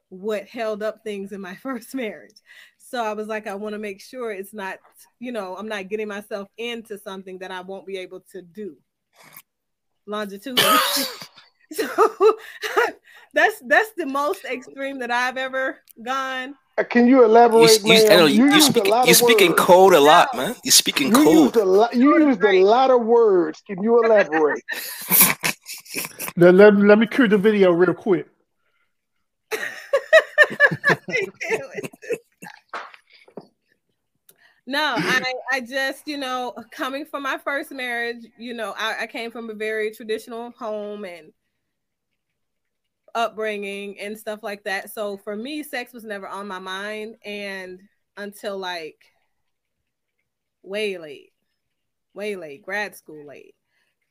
what held up things in my first marriage. So I was like, I want to make sure it's not, you know, I'm not getting myself into something that I won't be able to do longitudinally. So that's the most extreme that I've ever gone. Can you elaborate, man? You're speaking code a lot, man. You're speaking code. You used a lot of words. Can you elaborate? Let me cue the video real quick. No, I just, you know, coming from my first marriage, you know, I came from a very traditional home and upbringing and stuff like that. So for me, sex was never on my mind, and until like way late, grad school late.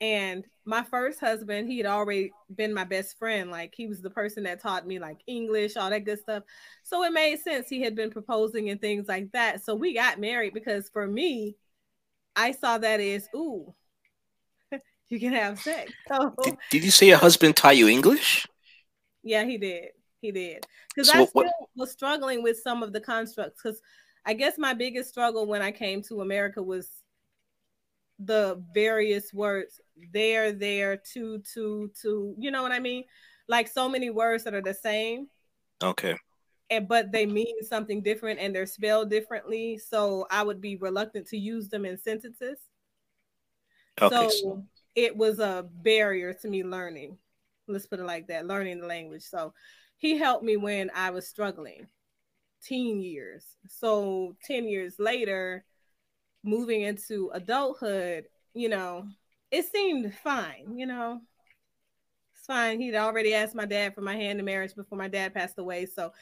And my first husband, he had already been my best friend. Like, he was the person that taught me like English, all that good stuff. So it made sense. He had been proposing and things like that. So we got married because for me, I saw that as, ooh, you can have sex. So, did you say your husband taught you English? Yeah, he did. He did. Because So I still was struggling with some of the constructs. Because I guess my biggest struggle when I came to America was the various words there, to, you know what I mean? Like so many words that are the same. Okay. But they mean something different and they're spelled differently. So I would be reluctant to use them in sentences. Okay. So it was a barrier to me learning. Let's put it like that, learning the language. So he helped me when I was struggling, teen years. So 10 years later, moving into adulthood, you know, it seemed fine, you know. It's fine. He'd already asked my dad for my hand in marriage before my dad passed away. So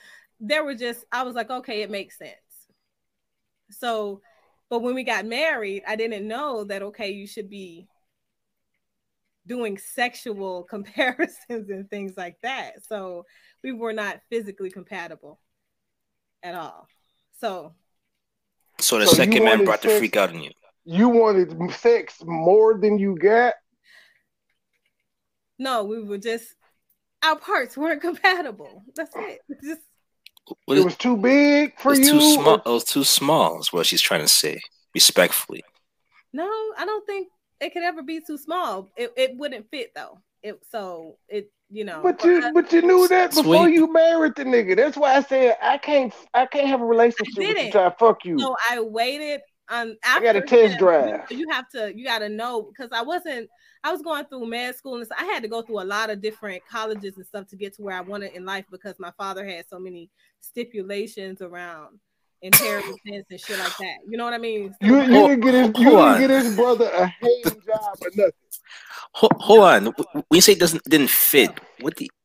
there were just, I was like, okay, it makes sense. So, but when we got married, I didn't know that, okay, you should be doing sexual comparisons and things like that. So we were not physically compatible at all. So the second man brought the freak out in you. You wanted sex more than you got? No, we were just, our parts weren't compatible. That's it. It was too big for you? Too small. It was too small is what she's trying to say, respectfully. No, I don't think it could ever be too small. It wouldn't fit though. You know. But you knew that before you married the nigga. That's why I said I can't have a relationship with you till I fuck you. So I waited on. I got a test drive. You got to know, because I was going through med school and I had to go through a lot of different colleges and stuff to get to where I wanted in life, because my father had so many stipulations around inheritance and shit like that. You know what I mean? So you didn't get his brother a haying job or nothing. Hold on. When you say didn't fit,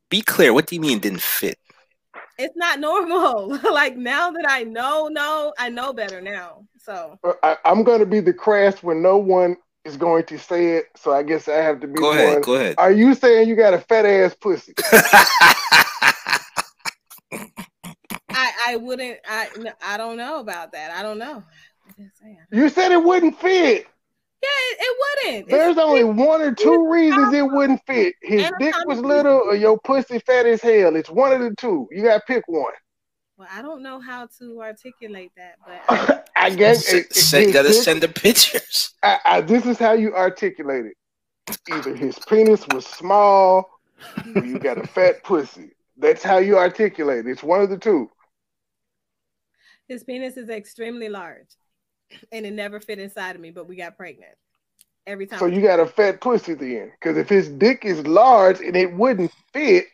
be clear. What do you mean didn't fit? It's not normal. Like now that I know better now. So I'm going to be the crass when no one is going to say it. So I guess I have to be Go ahead. Are you saying you got a fat ass pussy? I wouldn't. I don't know about that. I don't know. You said it wouldn't fit. Yeah, it wouldn't. There's only one or two reasons it wouldn't fit. His dick was little or your pussy fat as hell. It's one of the two. You got to pick one. Well, I don't know how to articulate that, but I guess you got to send the pictures. This is how you articulate it. Either his penis was small or you got a fat pussy. That's how you articulate it. It's one of the two. His penis is extremely large. And it never fit inside of me, but we got pregnant every time. So you got a fat pussy then? Because if his dick is large and it wouldn't fit,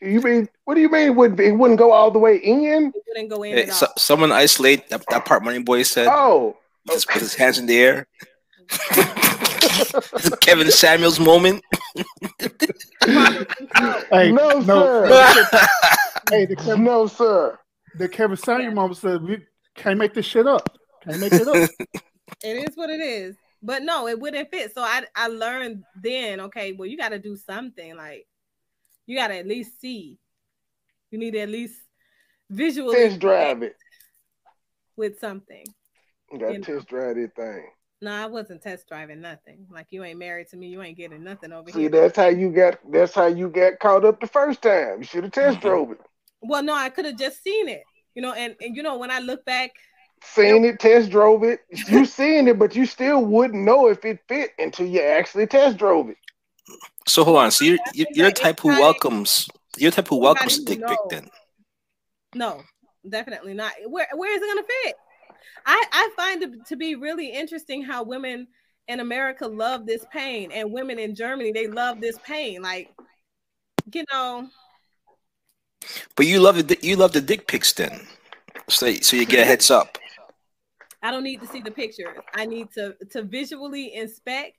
what do you mean it wouldn't go all the way in? It wouldn't go in at all. Someone isolate that part MoneyBoy said. Oh. With his hands in the air. Kevin Samuels moment. Hey, no, sir. No, sir. The Kevin Samuels moment said, we can't make this shit up. Can't make it up. It is what it is. But no, it wouldn't fit. So I learned then, okay, well, you got to do something. Like, you got to at least see. You need to at least visually test drive it with something. You got to test drive that thing. No, I wasn't test driving nothing. Like, you ain't married to me. You ain't getting nothing over here. See, that's how you got caught up the first time. You should have test drove it. Well, no, I could have just seen it. You know, and you know, when I look back, seen it, test drove it. You seen it, but you still wouldn't know if it fit until you actually test drove it. So hold on. So you're the type who welcomes. You're the type who welcomes dick pic then. No, definitely not. Where is it gonna fit? I find it to be really interesting how women in America love this pain, and women in Germany, they love this pain. Like, you know. But you love the dick pics then. So you get a heads up. I don't need to see the pictures. I need to visually inspect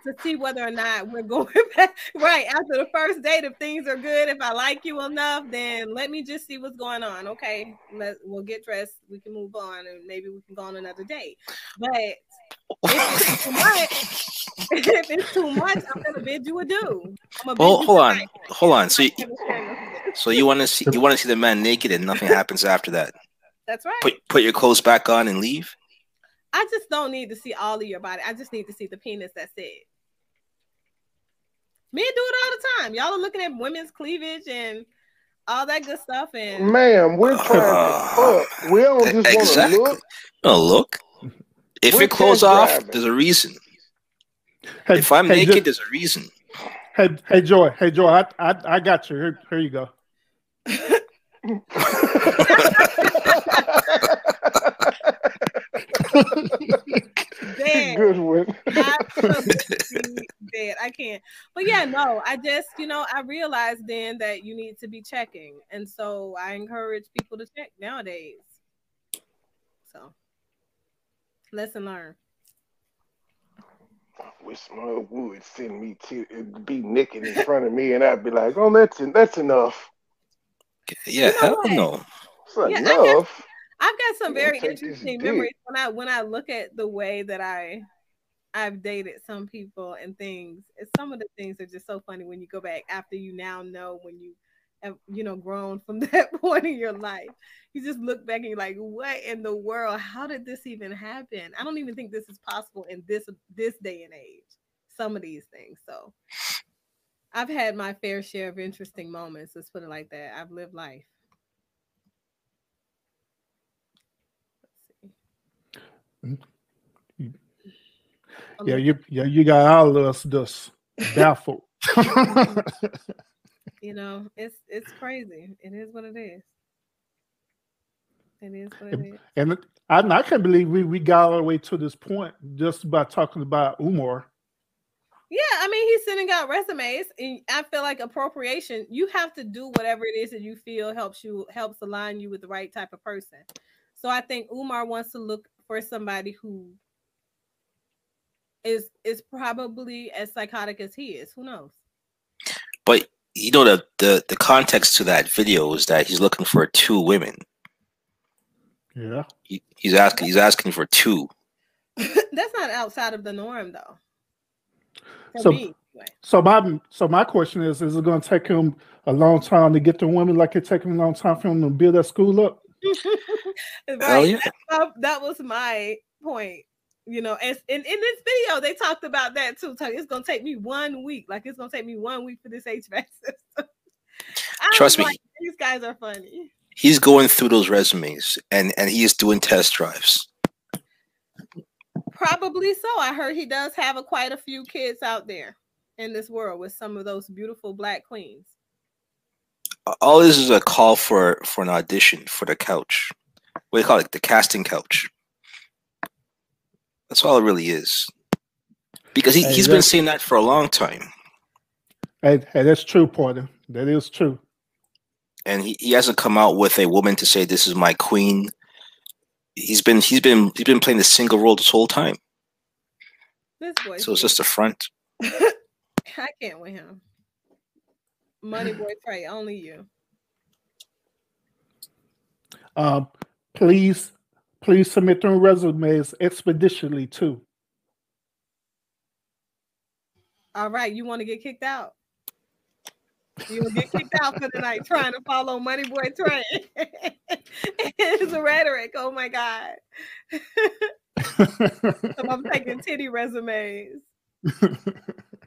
to see whether or not we're going back. Right after the first date, if things are good, if I like you enough, then let me just see what's going on. Okay, we'll get dressed. We can move on, and maybe we can go on another date. But if it's too much, I'm gonna bid you adieu. Hold on. So you want to see the man naked and nothing happens after that. That's right. Put your clothes back on and leave. I just don't need to see all of your body. I just need to see the penis. That's it. Men do it all the time. Y'all are looking at women's cleavage and all that good stuff. And ma'am, we're trying to fuck. We don't just want to look. Oh, look. If We're it close test off, driving. there's a reason. Hey, if I'm hey, naked, there's a reason. Hey, Joy. Hey, Joy. I got you. Here you go. Dead. Good one. Dead. I can't. But yeah, no, I just, I realized then that you need to be checking. And so I encourage people to check nowadays. So lesson learned. I wish my would send me to be naked in front of me and I'd be like, oh, that's enough. Yeah, hell no. It's enough. I've got some very interesting memories when I look at the way that I've dated some people and things. Some of the things are just so funny when you go back after you now know when you have grown from that point in your life. You just look back and you're like, what in the world? How did this even happen? I don't even think this is possible in this day and age. Some of these things. So I've had my fair share of interesting moments. Let's put it like that. I've lived life. Yeah, you got all of us just baffled. It's crazy. It is what it is. It is what it is. And I can't believe we got all the way to this point just by talking about Umar. Yeah, I mean, he's sending out resumes, and I feel like appropriation. You have to do whatever it is that you feel helps align you with the right type of person. So I think Umar wants to look for somebody who is probably as psychotic as he is. Who knows? But the context to that video is that he's looking for 2 women. Yeah. He's asking for 2. That's not outside of the norm, though. So my question is it going to take him a long time to get the women like it take him a long time for him to build that school up? Right. Hell yeah. That was my point. As in this video, they talked about that too. It's gonna take me 1 week. Like it's gonna take me 1 week for this HVAC system. Trust me, these guys are funny. He's going through those resumes and he is doing test drives. Probably so. I heard he does have quite a few kids out there in this world with some of those beautiful black queens. All this is a call for an audition for the couch. What do you call it? The casting couch. That's all it really is. Because he's been saying that for a long time. Hey, that's true, Porter. That is true. And he hasn't come out with a woman to say this is my queen. He's been playing the single role this whole time. So it's just a front. I can't with him. MoneyBoy Trey, only you. Please submit their resumes expeditiously too. All right, you want to get kicked out? You will get kicked out for the night trying to follow MoneyBoy Trey. His rhetoric. Oh my God. So I'm taking titty resumes.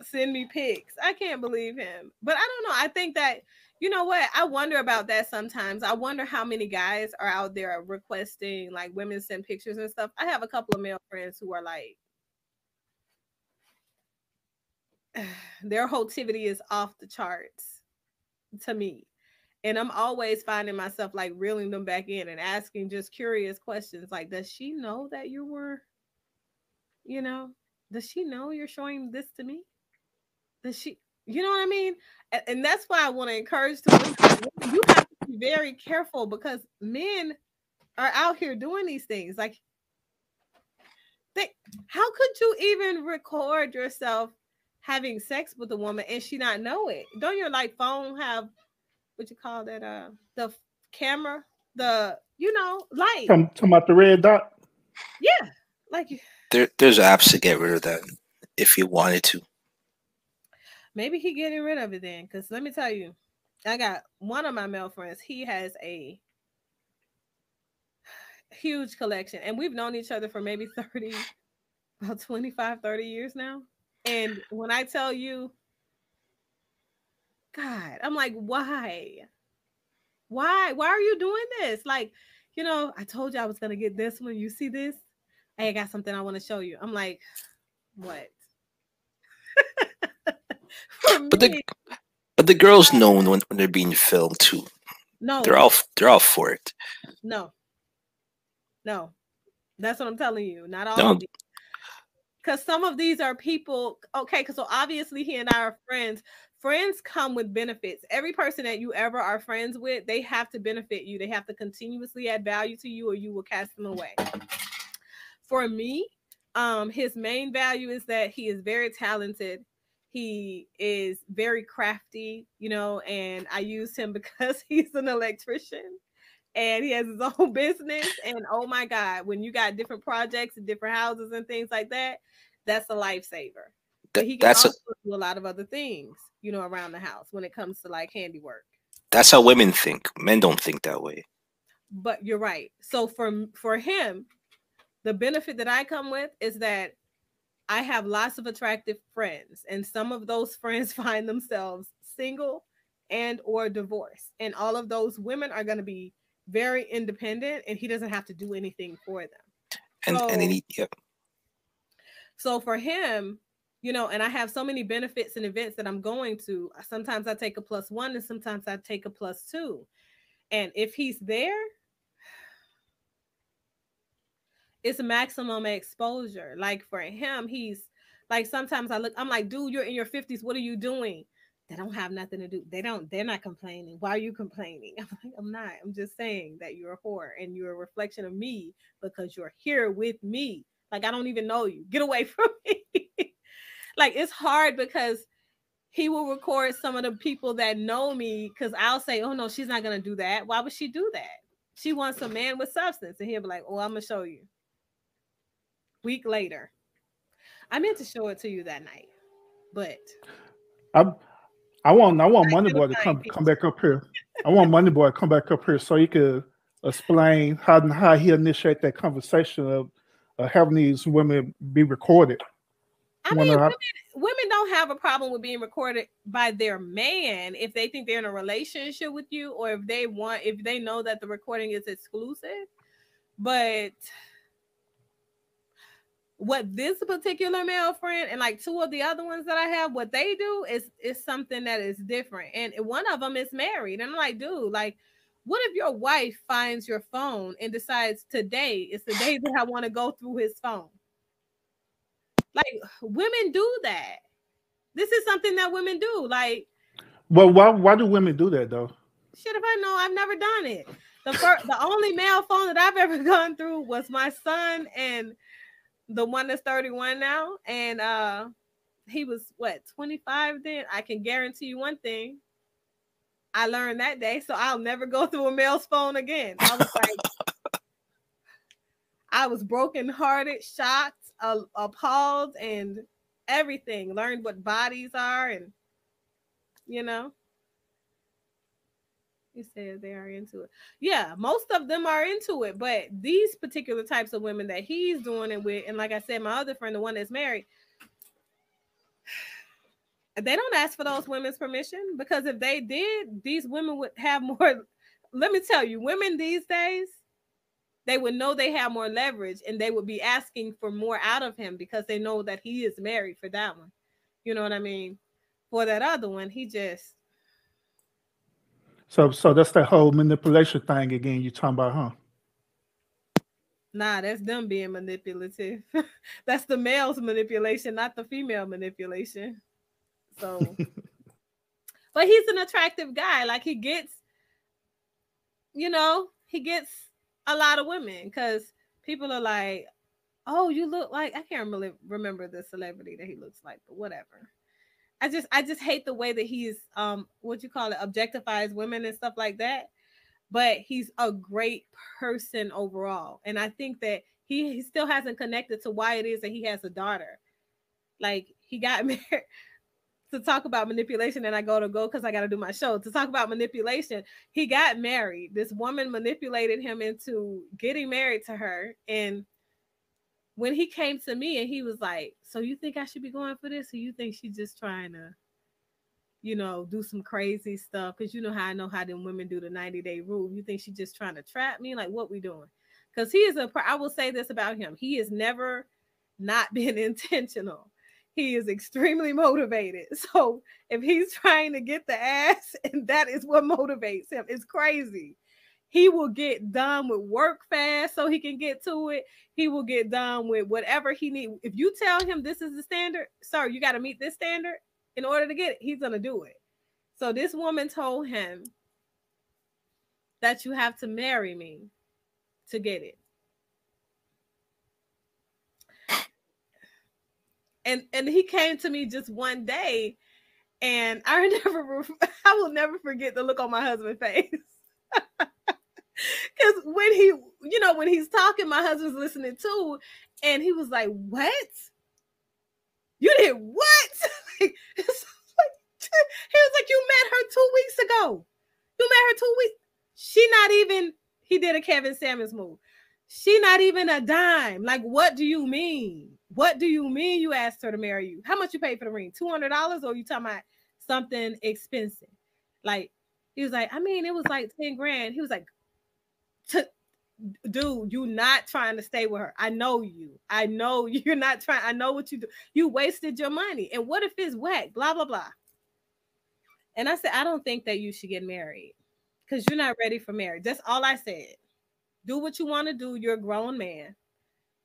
Send me pics. I can't believe him. But I don't know. I think that, you know what? I wonder about that sometimes. I wonder how many guys are out there requesting like women send pictures and stuff. I have a couple of male friends who are like, their hotivity is off the charts to me. And I'm always finding myself like reeling them back in and asking just curious questions. Like, does she know that you were, does she know you're showing this to me? Does she, you know what I mean? And that's why I want to encourage the women. You have to be very careful because men are out here doing these things. Like, how could you even record yourself having sex with a woman and she not know it? Don't your like phone have what you call that? The camera, the light. Talking about the red dot. Yeah, like there's apps to get rid of that if you wanted to. Maybe he getting rid of it then, because let me tell you, I got one of my male friends. He has a huge collection, and we've known each other for maybe 25, 30 years now. And when I tell you, God, I'm like, why? Why are you doing this? Like, you know, I told you I was gonna get this one. You see this? Hey, I got something I want to show you. I'm like, what? For me, but the girls know when they're being filmed too. No, they're all for it. No, that's what I'm telling you. Not all of these. Because some of these are people. Okay, because so obviously he and I are friends. Friends come with benefits. Every person that you ever are friends with, they have to benefit you. They have to continuously add value to you, or you will cast them away. For me, his main value is that he is very talented. He is very crafty, you know, and I use him because he's an electrician and he has his own business. And oh my God, when you got different projects and different houses and things like that, that's a lifesaver. But he can also do a lot of other things, you know, around the house when it comes to like handiwork. That's how women think. Men don't think that way. But you're right. So for him, the benefit that I come with is that I have lots of attractive friends, and some of those friends find themselves single and or divorced. And all of those women are going to be very independent, and he doesn't have to do anything for them. So for him, you know, and I have so many benefits and events that I'm going to. Sometimes I take a +1 and sometimes I take a +2. And if he's there, it's maximum exposure. Like for him, he's like, sometimes I'm like, dude, you're in your 50s. What are you doing? They don't have nothing to do. They're not complaining. Why are you complaining? I'm like, I'm not. I'm just saying that you're a whore and you're a reflection of me because you're here with me. Like, I don't even know you. Get away from me. Like, it's hard because he will record some of the people that know me because I'll say, oh no, she's not going to do that. Why would she do that? She wants a man with substance. And he'll be like, oh, I'm going to show you. Week later. I meant to show it to you that night, but I want MoneyBoy to come back up here. I want MoneyBoy to come back up here so he could explain how he initiate that conversation of having these women be recorded. I mean, women don't have a problem with being recorded by their man if they think they're in a relationship with you, or if they know that the recording is exclusive. But what this particular male friend and like two of the other ones that I have, what they do is something that is different. And one of them is married. And I'm like, dude, like, what if your wife finds your phone and decides today is the day that I want to go through his phone? Like, women do that. This is something that women do. Like, well, why do women do that though? Shit, if I know, I've never done it. The only male phone that I've ever gone through was my son and the one that's 31 now, and he was 25 then. I can guarantee you one thing. I learned that day, so I'll never go through a male's phone again. I was like, I was brokenhearted, shocked, appalled, and everything. Learned what bodies are, and you know. You said they are into it. Yeah, most of them are into it, but these particular types of women that he's doing it with, and like I said, my other friend, the one that's married, they don't ask for those women's permission, because if they did, these women would have more. Let me tell you, women these days, they would know they have more leverage and they would be asking for more out of him because they know that he is married for that one. You know what I mean? For that other one, he just... So that's that whole manipulation thing again you're talking about, huh? Nah, that's them being manipulative. That's the male's manipulation, not the female manipulation. So, but he's an attractive guy. Like, he gets, you know, he gets a lot of women because people are like, oh, you look like, I can't really remember the celebrity that he looks like, but whatever. I just hate the way that he's objectifies women and stuff like that. But he's a great person overall. And I think that he still hasn't connected to why it is that he has a daughter. Like, he got married to talk about manipulation, and I go because I got to do my show. To talk about manipulation, he got married. This woman manipulated him into getting married to her. And when he came to me and he was like, so you think I should be going for this? Or you think she's just trying to, you know, do some crazy stuff. Because you know how them women do the 90-day rule. You think she's just trying to trap me? Like, what we doing? Because he is I will say this about him. He has never not been intentional. He is extremely motivated. So if he's trying to get the ass, and that is what motivates him, it's crazy. He will get done with work fast so he can get to it. He will get done with whatever he needs. If you tell him this is the standard, sir, you got to meet this standard in order to get it, he's going to do it. So this woman told him that you have to marry me to get it. And he came to me just one day, and I will never forget the look on my husband's face. Because when he's talking, my husband's listening too, and he was like, "What? You did what?" He was like, "You met her 2 weeks ago. You met her 2 weeks. She not even." He did a Kevin Samuels move. She not even a dime. Like, what do you mean? What do you mean you asked her to marry you? How much you paid for the ring? $200, or you talking about something expensive? Like, he was like, I mean, it was like 10 grand. He was like, dude, you not trying to stay with her. I know you. I know you're not trying. I know what you do. You wasted your money. And what if it's whack? Blah, blah, blah. And I said, I don't think that you should get married because you're not ready for marriage. That's all I said. Do what you want to do. You're a grown man,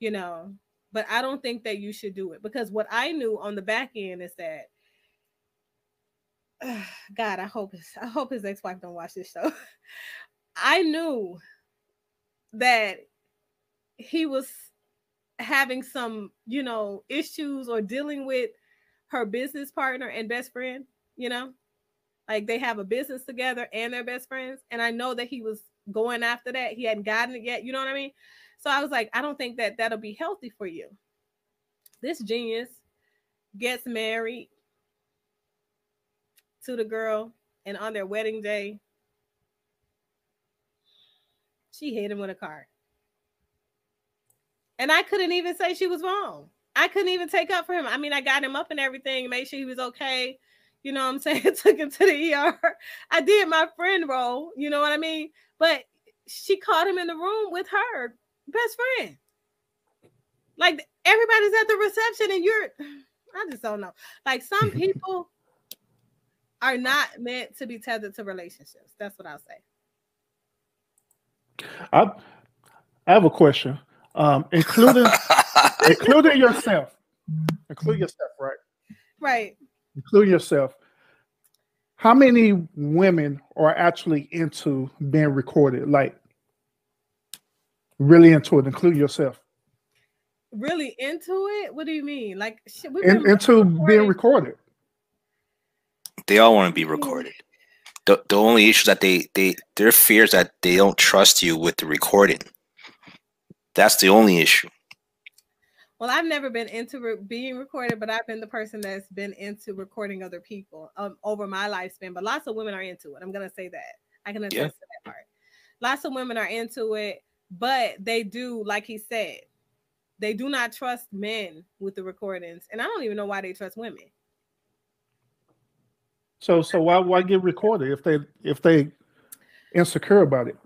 you know. But I don't think that you should do it, because what I knew on the back end is that, God, I hope his ex-wife don't watch this show. I knew that he was having some, you know, issues or dealing with her business partner and best friend, you know, like they have a business together and they're best friends. And I know that he was going after that. He hadn't gotten it yet. You know what I mean? So I was like, I don't think that that'll be healthy for you. This genius gets married to the girl, and on their wedding day, she hit him with a car. And I couldn't even say she was wrong. I couldn't even take up for him. I mean, I got him up and everything, made sure he was okay. You know what I'm saying? Took him to the ER. I did my friend role. You know what I mean? But she caught him in the room with her best friend. Like, everybody's at the reception and I just don't know. Like, some people are not meant to be tethered to relationships. That's what I'll say. I have a question. Including yourself. Include yourself, right? Right. Include yourself. How many women are actually into being recorded? Like, really into it, include yourself. Really into it? What do you mean? Like, into being recorded? They all want to be recorded. The only issue that their fear is that they don't trust you with the recording. That's the only issue. Well, I've never been into being recorded, but I've been the person that's been into recording other people over my lifespan. But lots of women are into it. I'm going to say that. I can attest to that part. Lots of women are into it, but they do, like he said, they do not trust men with the recordings. And I don't even know why they trust women. So why get recorded if they insecure about it?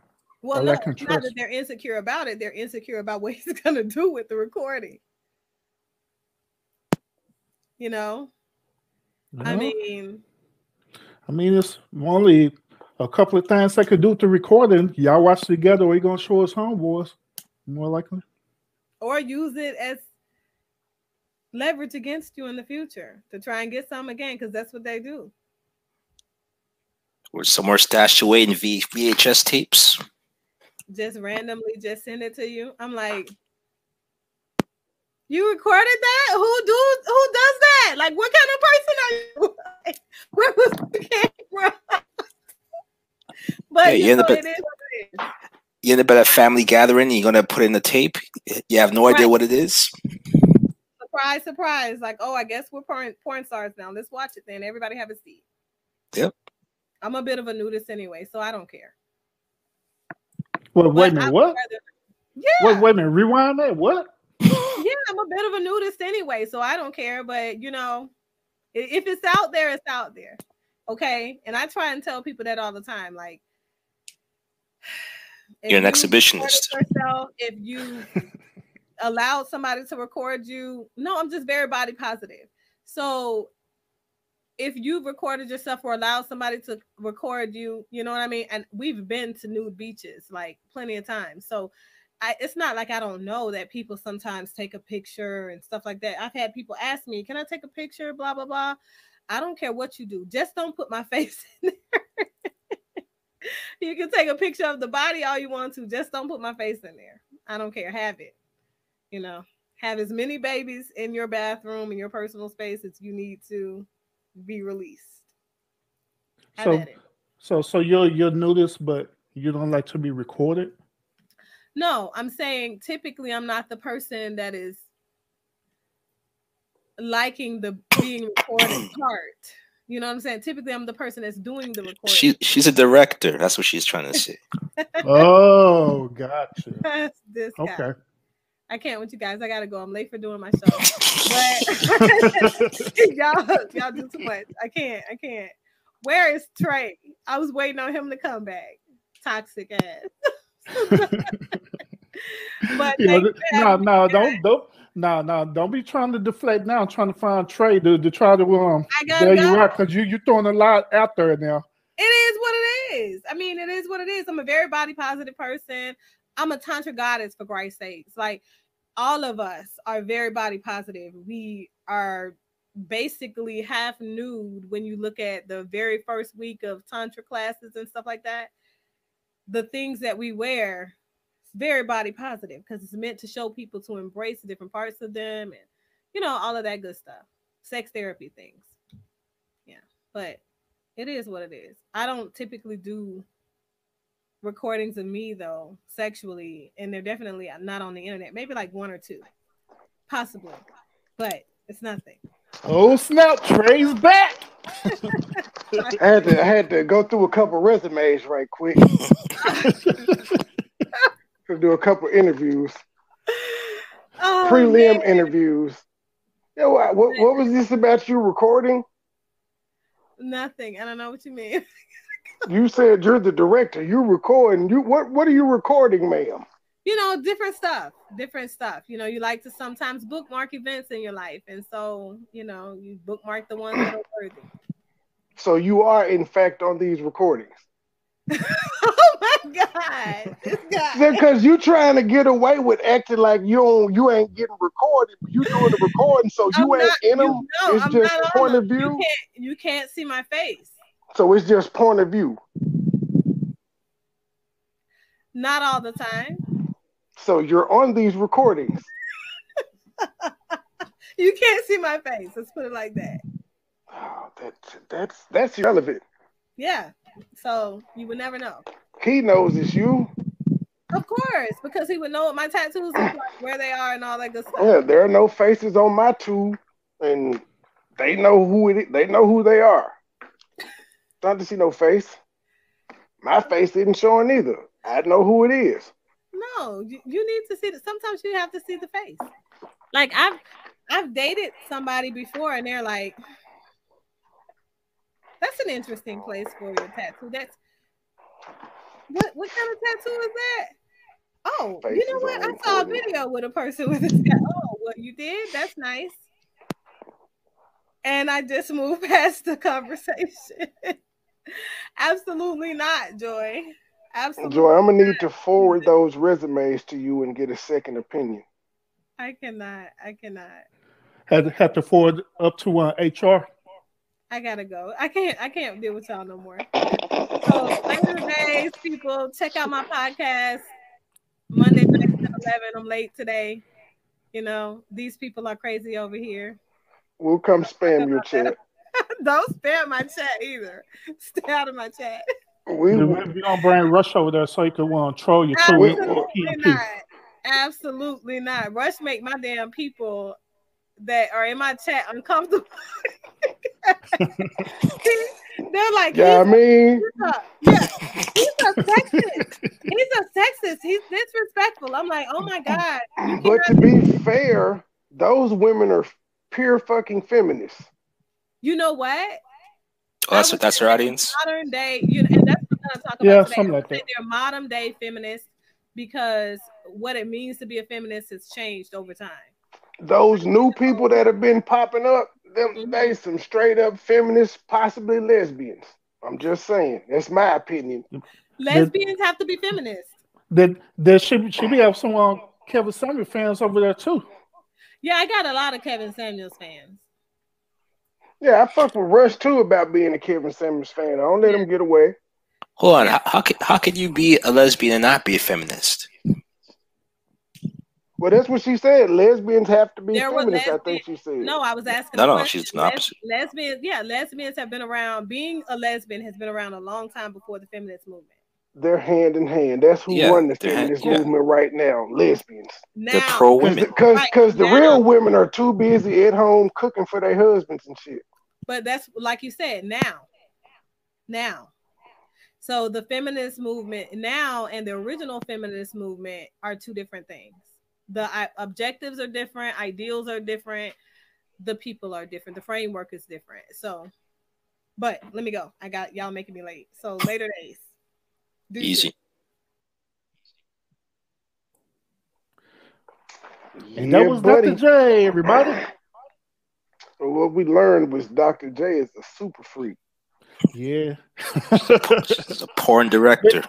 Well, no, it's not that they're insecure about it. They're insecure about what he's going to do with the recording. You know? No. I mean, it's only a couple of things they could do with the recording. Y'all watch together, or you going to show us homeboys, more likely. Or use it as leverage against you in the future to try and get some again, because that's what they do. Or somewhere stashed away in VHS tapes. Just randomly just send it to you. I'm like, you recorded that? Who does that? Like, what kind of person are you? Like, where was the camera? But yeah, you end up at a family gathering, you're gonna put in the tape. You have no idea what it is. Surprise, surprise. Like, oh, I guess we're porn stars now. Let's watch it then. Everybody have a seat. Yep. I'm a bit of a nudist anyway, so I don't care. Well, wait a minute, what? Yeah. Wait a minute, rewind that. What? Yeah, I'm a bit of a nudist anyway, so I don't care. But, you know, if it's out there, it's out there. Okay, and I try and tell people that all the time. Like, you're an exhibitionist. If you allowed somebody to record you, no, I'm just very body positive. So if you've recorded yourself or allowed somebody to record you, you know what I mean? And we've been to nude beaches like plenty of times. So it's not like I don't know that people sometimes take a picture and stuff like that. I've had people ask me, can I take a picture? Blah, blah, blah. I don't care what you do. Just don't put my face in there. You can take a picture of the body all you want to. Just don't put my face in there. I don't care. Have it. You know, have as many babies in your bathroom, in your personal space as you need to be released. So you'll notice, but you don't like to be recorded? No, I'm saying typically I'm not the person that is liking the being recorded part. You know what I'm saying? Typically I'm the person that's doing the recording. She's a director. That's what she's trying to say. Oh, gotcha. This guy. Okay. I can't with you guys. I gotta go. I'm late for doing my show. But y'all do too much. I can't. Where is Trey? I was waiting on him to come back. Toxic ass. But don't be trying to deflect now. I'm trying to find Trey to try to there you are, because you're throwing a lot out there now. It is what it is. I mean, it is what it is. I'm a very body positive person. I'm a tantra goddess, for Christ's sakes. Like, all of us are very body positive. We are basically half nude when you look at the very first week of tantra classes and stuff like that. The things that we wear, very body positive, because it's meant to show people to embrace the different parts of them and, you know, all of that good stuff. Sex therapy things. Yeah, but it is what it is. I don't typically do recordings of me, though, sexually, and they're definitely not on the internet. Maybe like one or two, possibly, but it's nothing. Oh snap! Trey's back. I had to go through a couple resumes right quick. To do a couple interviews, prelim interviews. Yo, what was this about you recording? Nothing. I don't know what you mean. You said you're the director. You recording. What are you recording, ma'am? You know, different stuff. You know, you like to sometimes bookmark events in your life, and so you know, you bookmark the ones that are worthy. So you are, in fact, on these recordings. Oh my God! This guy. Because you trying to get away with acting like you ain't getting recorded, but you doing the recording, so you ain't in them. It's just point of view. You can't see my face. So it's just point of view. Not all the time. So you're on these recordings. You can't see my face. Let's put it like that. Oh, that's irrelevant. Yeah. So you would never know. He knows it's you. Of course, because he would know what my tattoos look like, where they are, and all that good stuff. Yeah, there are no faces on my tube, and they know who it is. They know who they are. Don't to see no face. My face isn't showing either. I know who it is. No, you need to see that. Sometimes you have to see the face. Like I've dated somebody before, and they're like, "That's an interesting place for your tattoo." That's what kind of tattoo is that? Oh, you know what? I saw a video with a person with a tattoo. Oh, well, you did? That's nice. And I just moved past the conversation. Absolutely not, Joy. Absolutely. Joy, I'm gonna need to forward those resumes to you and get a second opinion. I cannot. Had to forward up to HR. I gotta go. I can't deal with y'all no more. So later days, people, check out my podcast. Monday night at 11. I'm late today. You know, these people are crazy over here. We'll come spam your chat. Don't spam my chat either. Stay out of my chat. We don't bring Rush over there so he could troll you too. Absolutely not. Absolutely not. Rush make my damn people that are in my chat uncomfortable. They're like, yeah, I mean, he's a sexist. He's disrespectful. I'm like, oh my God. But to be fair, those women are pure fucking feminists. You know what? Oh, that's her audience. Modern day, and that's what I'm going to talk about today. Something like that. They're modern day feminists because what it means to be a feminist has changed over time. Those new people that have been popping up, they some straight up feminists, possibly lesbians. I'm just saying. That's my opinion. Lesbians have to be feminists. There should be have some Kevin Samuels fans over there too. Yeah, I got a lot of Kevin Samuels fans. Yeah, I fuck with Rush too about being a Kevin Samuels fan. I don't let him get away. Hold on, how can you be a lesbian and not be a feminist? Well, that's what she said. Lesbians have to be feminists. I think she said. No, I was asking. No, she's the opposite. Lesbians have been around. Being a lesbian has been around a long time before the feminist movement. They're hand in hand. That's who run the feminist movement right now. Lesbians. They're pro women. Because the real women are too busy at home cooking for their husbands and shit. But that's like you said. Now. So the feminist movement now and the original feminist movement are two different things. The objectives are different, ideals are different, the people are different, the framework is different. So, but let me go. I got y'all making me late. So later days. Easy. And that was Dr. J, everybody. So what we learned was Dr. J is a super freak. Yeah. She's a porn director.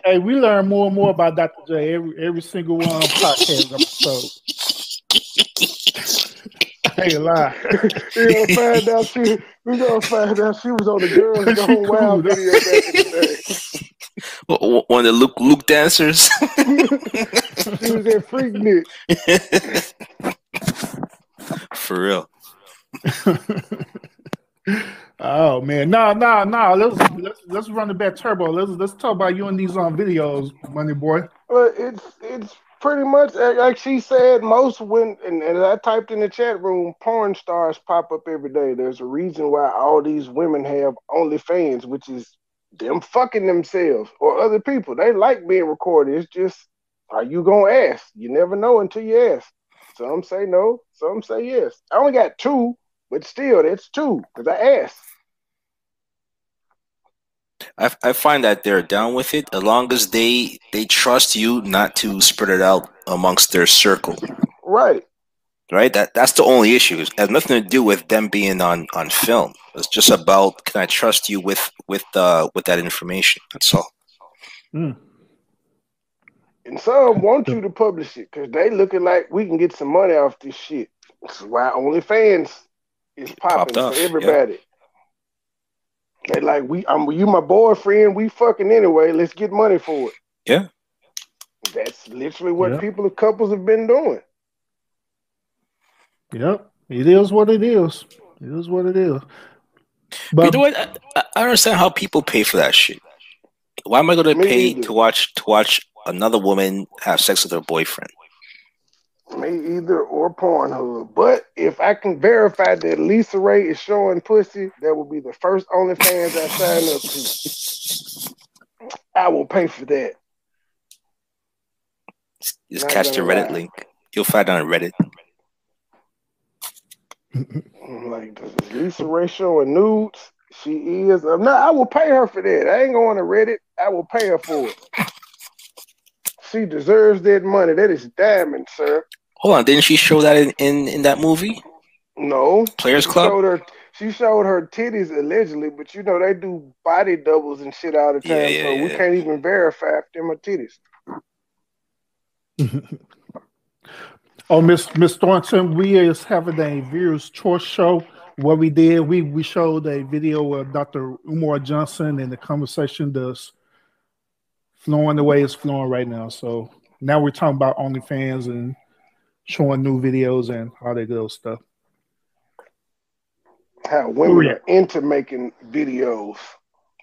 Hey, we learn more and more about Dr. J every single one podcast episode. I ain't lie. We're gonna find out she was on the Girls Gone Wild video back in the day. One of the Luke dancers. She was at Freaknik. For real. Oh man, no. Let's run it back turbo. Let's talk about you and these videos, MoneyBoy. Well, it's pretty much like she said. Most when and I typed in the chat room, porn stars pop up every day. There's a reason why all these women have OnlyFans, which is them fucking themselves or other people. They like being recorded. It's just, are you gonna ask? You never know until you ask. Some say no, some say yes. I only got 2. But still, that's 2 because I asked. I find that they're down with it as long as they trust you not to spread it out amongst their circle. Right. That's the only issue. It has nothing to do with them being on film. It's just about, can I trust you with that information? That's all. Mm. And some want you to publish it because they looking like we can get some money off this shit. That's why OnlyFans is popping for everybody. Yeah. They like, you my boyfriend, we fucking anyway, let's get money for it. Yeah. That's literally what couples have been doing. Yep. It is what it is. It is what it is. But you know what? I understand how people pay for that shit. Why am I going to pay to watch another woman have sex with her boyfriend? Me either, or Pornhub. But if I can verify that Lisa Ray is showing pussy, that will be the first OnlyFans I sign up to. I will pay for that. Just catch the Reddit link. You'll find it on Reddit. Like, does Lisa Ray showing nudes? She is. No, I will pay her for that. I ain't going to Reddit. I will pay her for it. She deserves that money. That is diamond, sir. Hold on, didn't she show that in that movie? No. Players Club? She showed her titties allegedly, but you know they do body doubles and shit all the time, so we can't even verify if them are titties. Oh, Miss Thornton, we is having a viewers choice show. What we did, we showed a video of Dr. Umar Johnson, and the conversation does flowing the way it's flowing right now. So now we're talking about OnlyFans and showing new videos and all that good stuff. How women are into making videos,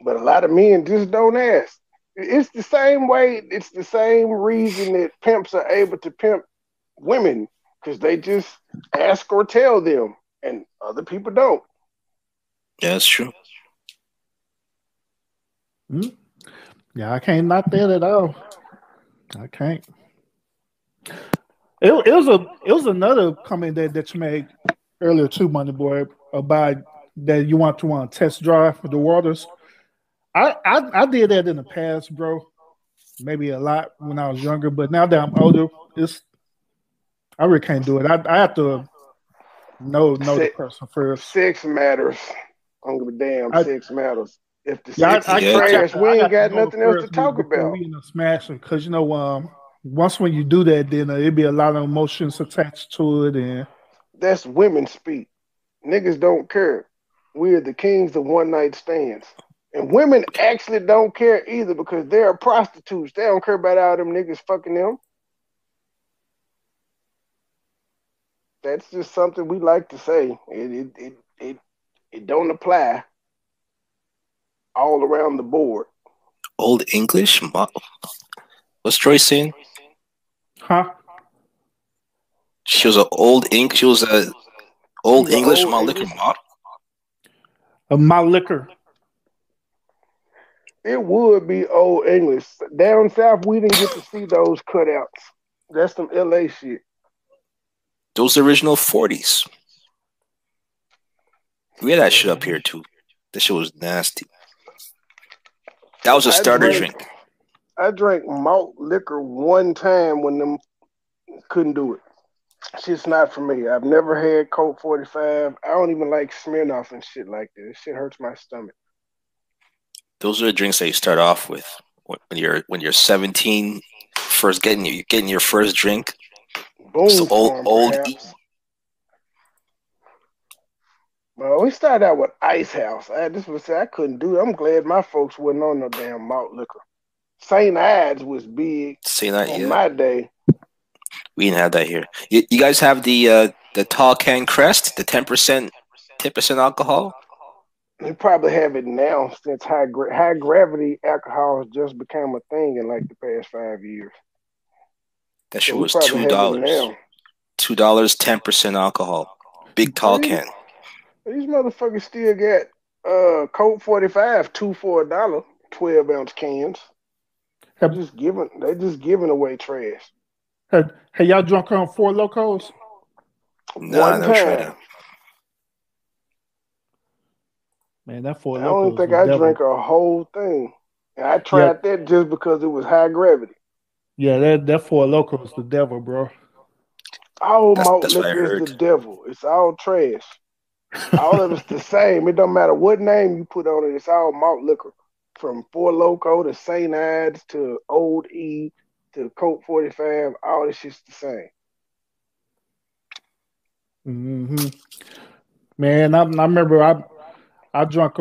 but a lot of men just don't ask. It's the same way. It's the same reason that pimps are able to pimp women, because they just ask or tell them, and other people don't. Yeah, that's true. Mm-hmm. Yeah, I can't knock that at all. I can't. It was another comment that you made earlier too, MoneyBoy, about that you want to test drive the waters. I did that in the past, bro. Maybe a lot when I was younger, but now that I'm older, I really can't do it. I have to know the person first. Sex matters. I don't give a damn. Sex matters. If the sex is trash, we ain't got nothing else to talk about. We end up smashing because once when you do that, then it'd be a lot of emotions attached to it, and that's women speak. Niggas don't care. We are the kings of one night stands. And women actually don't care either because they're prostitutes. They don't care about all them niggas fucking them. That's just something we like to say. It don't apply all around the board. Old English? What's Troy saying? Huh? She was an old English. She was a old English malt liquor model. A malt liquor. It would be old English. Down south, we didn't get to see those cutouts. That's some LA shit. Those original 40s. We had that shit up here too. That shit was nasty. That was a starter drink. I drank malt liquor one time when them couldn't do it. Shit's not for me. I've never had Colt 45. I don't even like Smirnoff and shit like that. This shit hurts my stomach. Those are the drinks that you start off with when you're 17, first getting your first drink. Boom, so old. Well, we started out with Ice House. I couldn't do it. I'm glad my folks wasn't on no damn malt liquor. St. Ides was big on my day. We didn't have that here. You guys have the tall can crest, the 10% alcohol. They probably have it now since high gravity alcohol has just become a thing in like the past 5 years. That shit was $2. $2, 10% alcohol. Big tall can. These motherfuckers still got Colt 45, 2 for $1, 12-ounce cans. They just giving away trash. Hey, y'all drunk on Four Locos? No, I never tried it. Man, that Four I Locos. don't think I drank a whole thing. And I tried that just because it was high gravity. Yeah, that Four Locos the devil, bro. All malt liquor is the devil. It's all trash. All of it's the same. It don't matter what name you put on it. It's all malt liquor. From Four Loko to St. Ides to Old E to Colt 45. All this shit's the same. Mm-hmm. Man, I remember I drank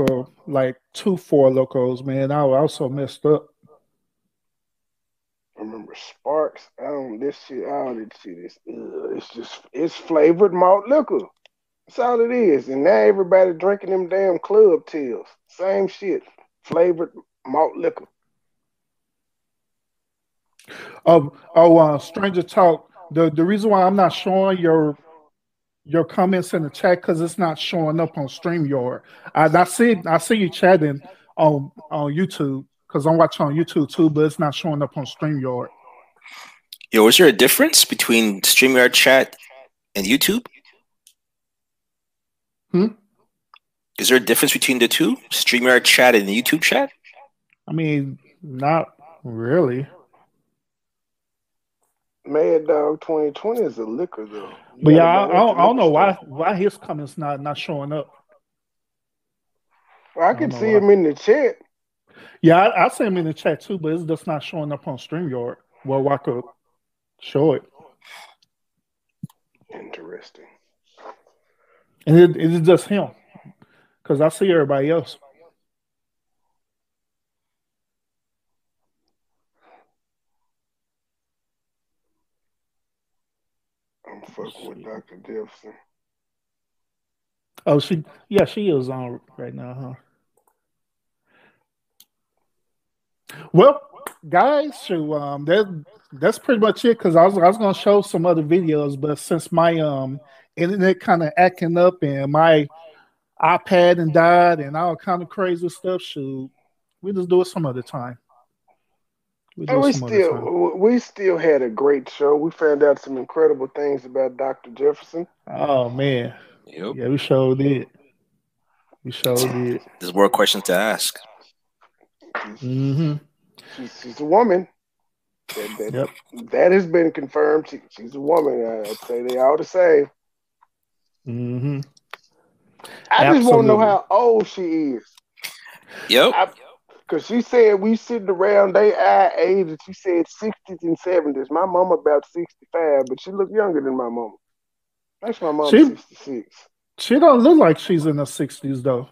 like 2 Four Locos, man. I was so messed up. I remember Sparks. This shit is it's flavored malt liquor. That's all it is. And now everybody drinking them damn club tills. Same shit. Flavored malt liquor. Stranger Talk. The reason why I'm not showing your comments in the chat because it's not showing up on StreamYard. I see you chatting on YouTube because I'm watching on YouTube too, but it's not showing up on StreamYard. Yo, is there a difference between StreamYard chat and YouTube? Is there a difference between the two? StreamYard chat and the YouTube chat? I mean, not really. Mad Dog 2020 is a liquor though. But yeah, I don't know why his comments not showing up. Well, I can see him in the chat. Yeah, I see him in the chat too, but it's just not showing up on StreamYard. Well, I could show it. Interesting. And it is just him. Because I see everybody else. I'm fucking with Dr. Jefferson. Oh, she is on right now, huh? Well, guys, so that's pretty much it. Because I was gonna show some other videos, but since my internet kind of acting up and my iPad and died and all kind of crazy stuff, we just do it some other time. We still had a great show. We found out some incredible things about Dr. Jefferson. Oh man, yep. Yeah, we sure did. We sure did. There's more questions to ask. Mm-hmm. She's a woman. That has been confirmed. She's a woman. I'd say they all the same. Mm-hmm. I just want to know how old she is. Yep. Because she said we sitting around our age, and she said 60s and 70s. My mama about 65, but she look younger than my mama. Actually, my mom's 66. She don't look like she's in her 60s, though.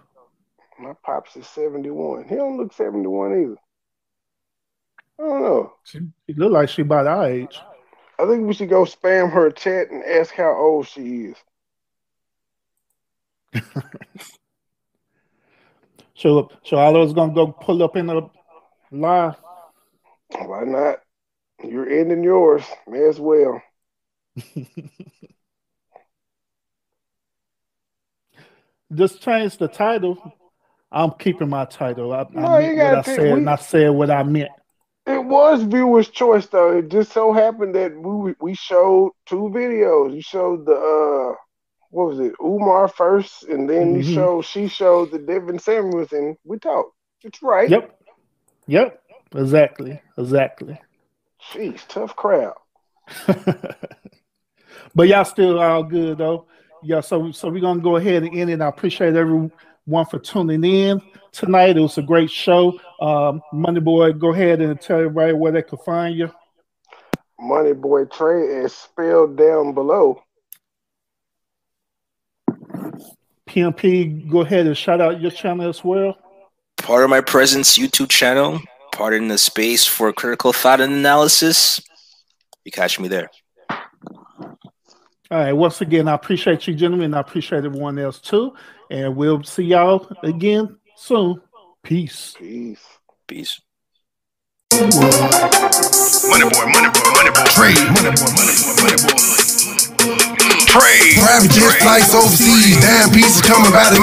My pops is 71. He don't look 71 either. I don't know. She look like she about our age. I think we should go spam her chat and ask how old she is. So all those gonna go pull up in the live? Why not? You're ending yours. May as well. Just change the title. I'm keeping my title. I said what I meant. It was viewers' choice, though. It just so happened that we showed two videos. You showed the what was it, Umar first, and then she showed the Devin Samuels, and we talked. It's right. Yep. Exactly. Jeez, tough crowd. But y'all still all good though. Yeah, so we're gonna go ahead and end it. I appreciate everyone for tuning in tonight. It was a great show. MoneyBoy, go ahead and tell everybody where they can find you. MoneyBoy Trey is spelled down below. PMP, go ahead and shout out your channel as well. Part of my presence YouTube channel, part in the space for critical thought and analysis. You catch me there. All right. Once again, I appreciate you, gentlemen. I appreciate everyone else too. And we'll see y'all again soon. Peace. Peace. MoneyBoy. Trade. MoneyBoy. Trade. Private jet flights overseas. Damn pieces coming by the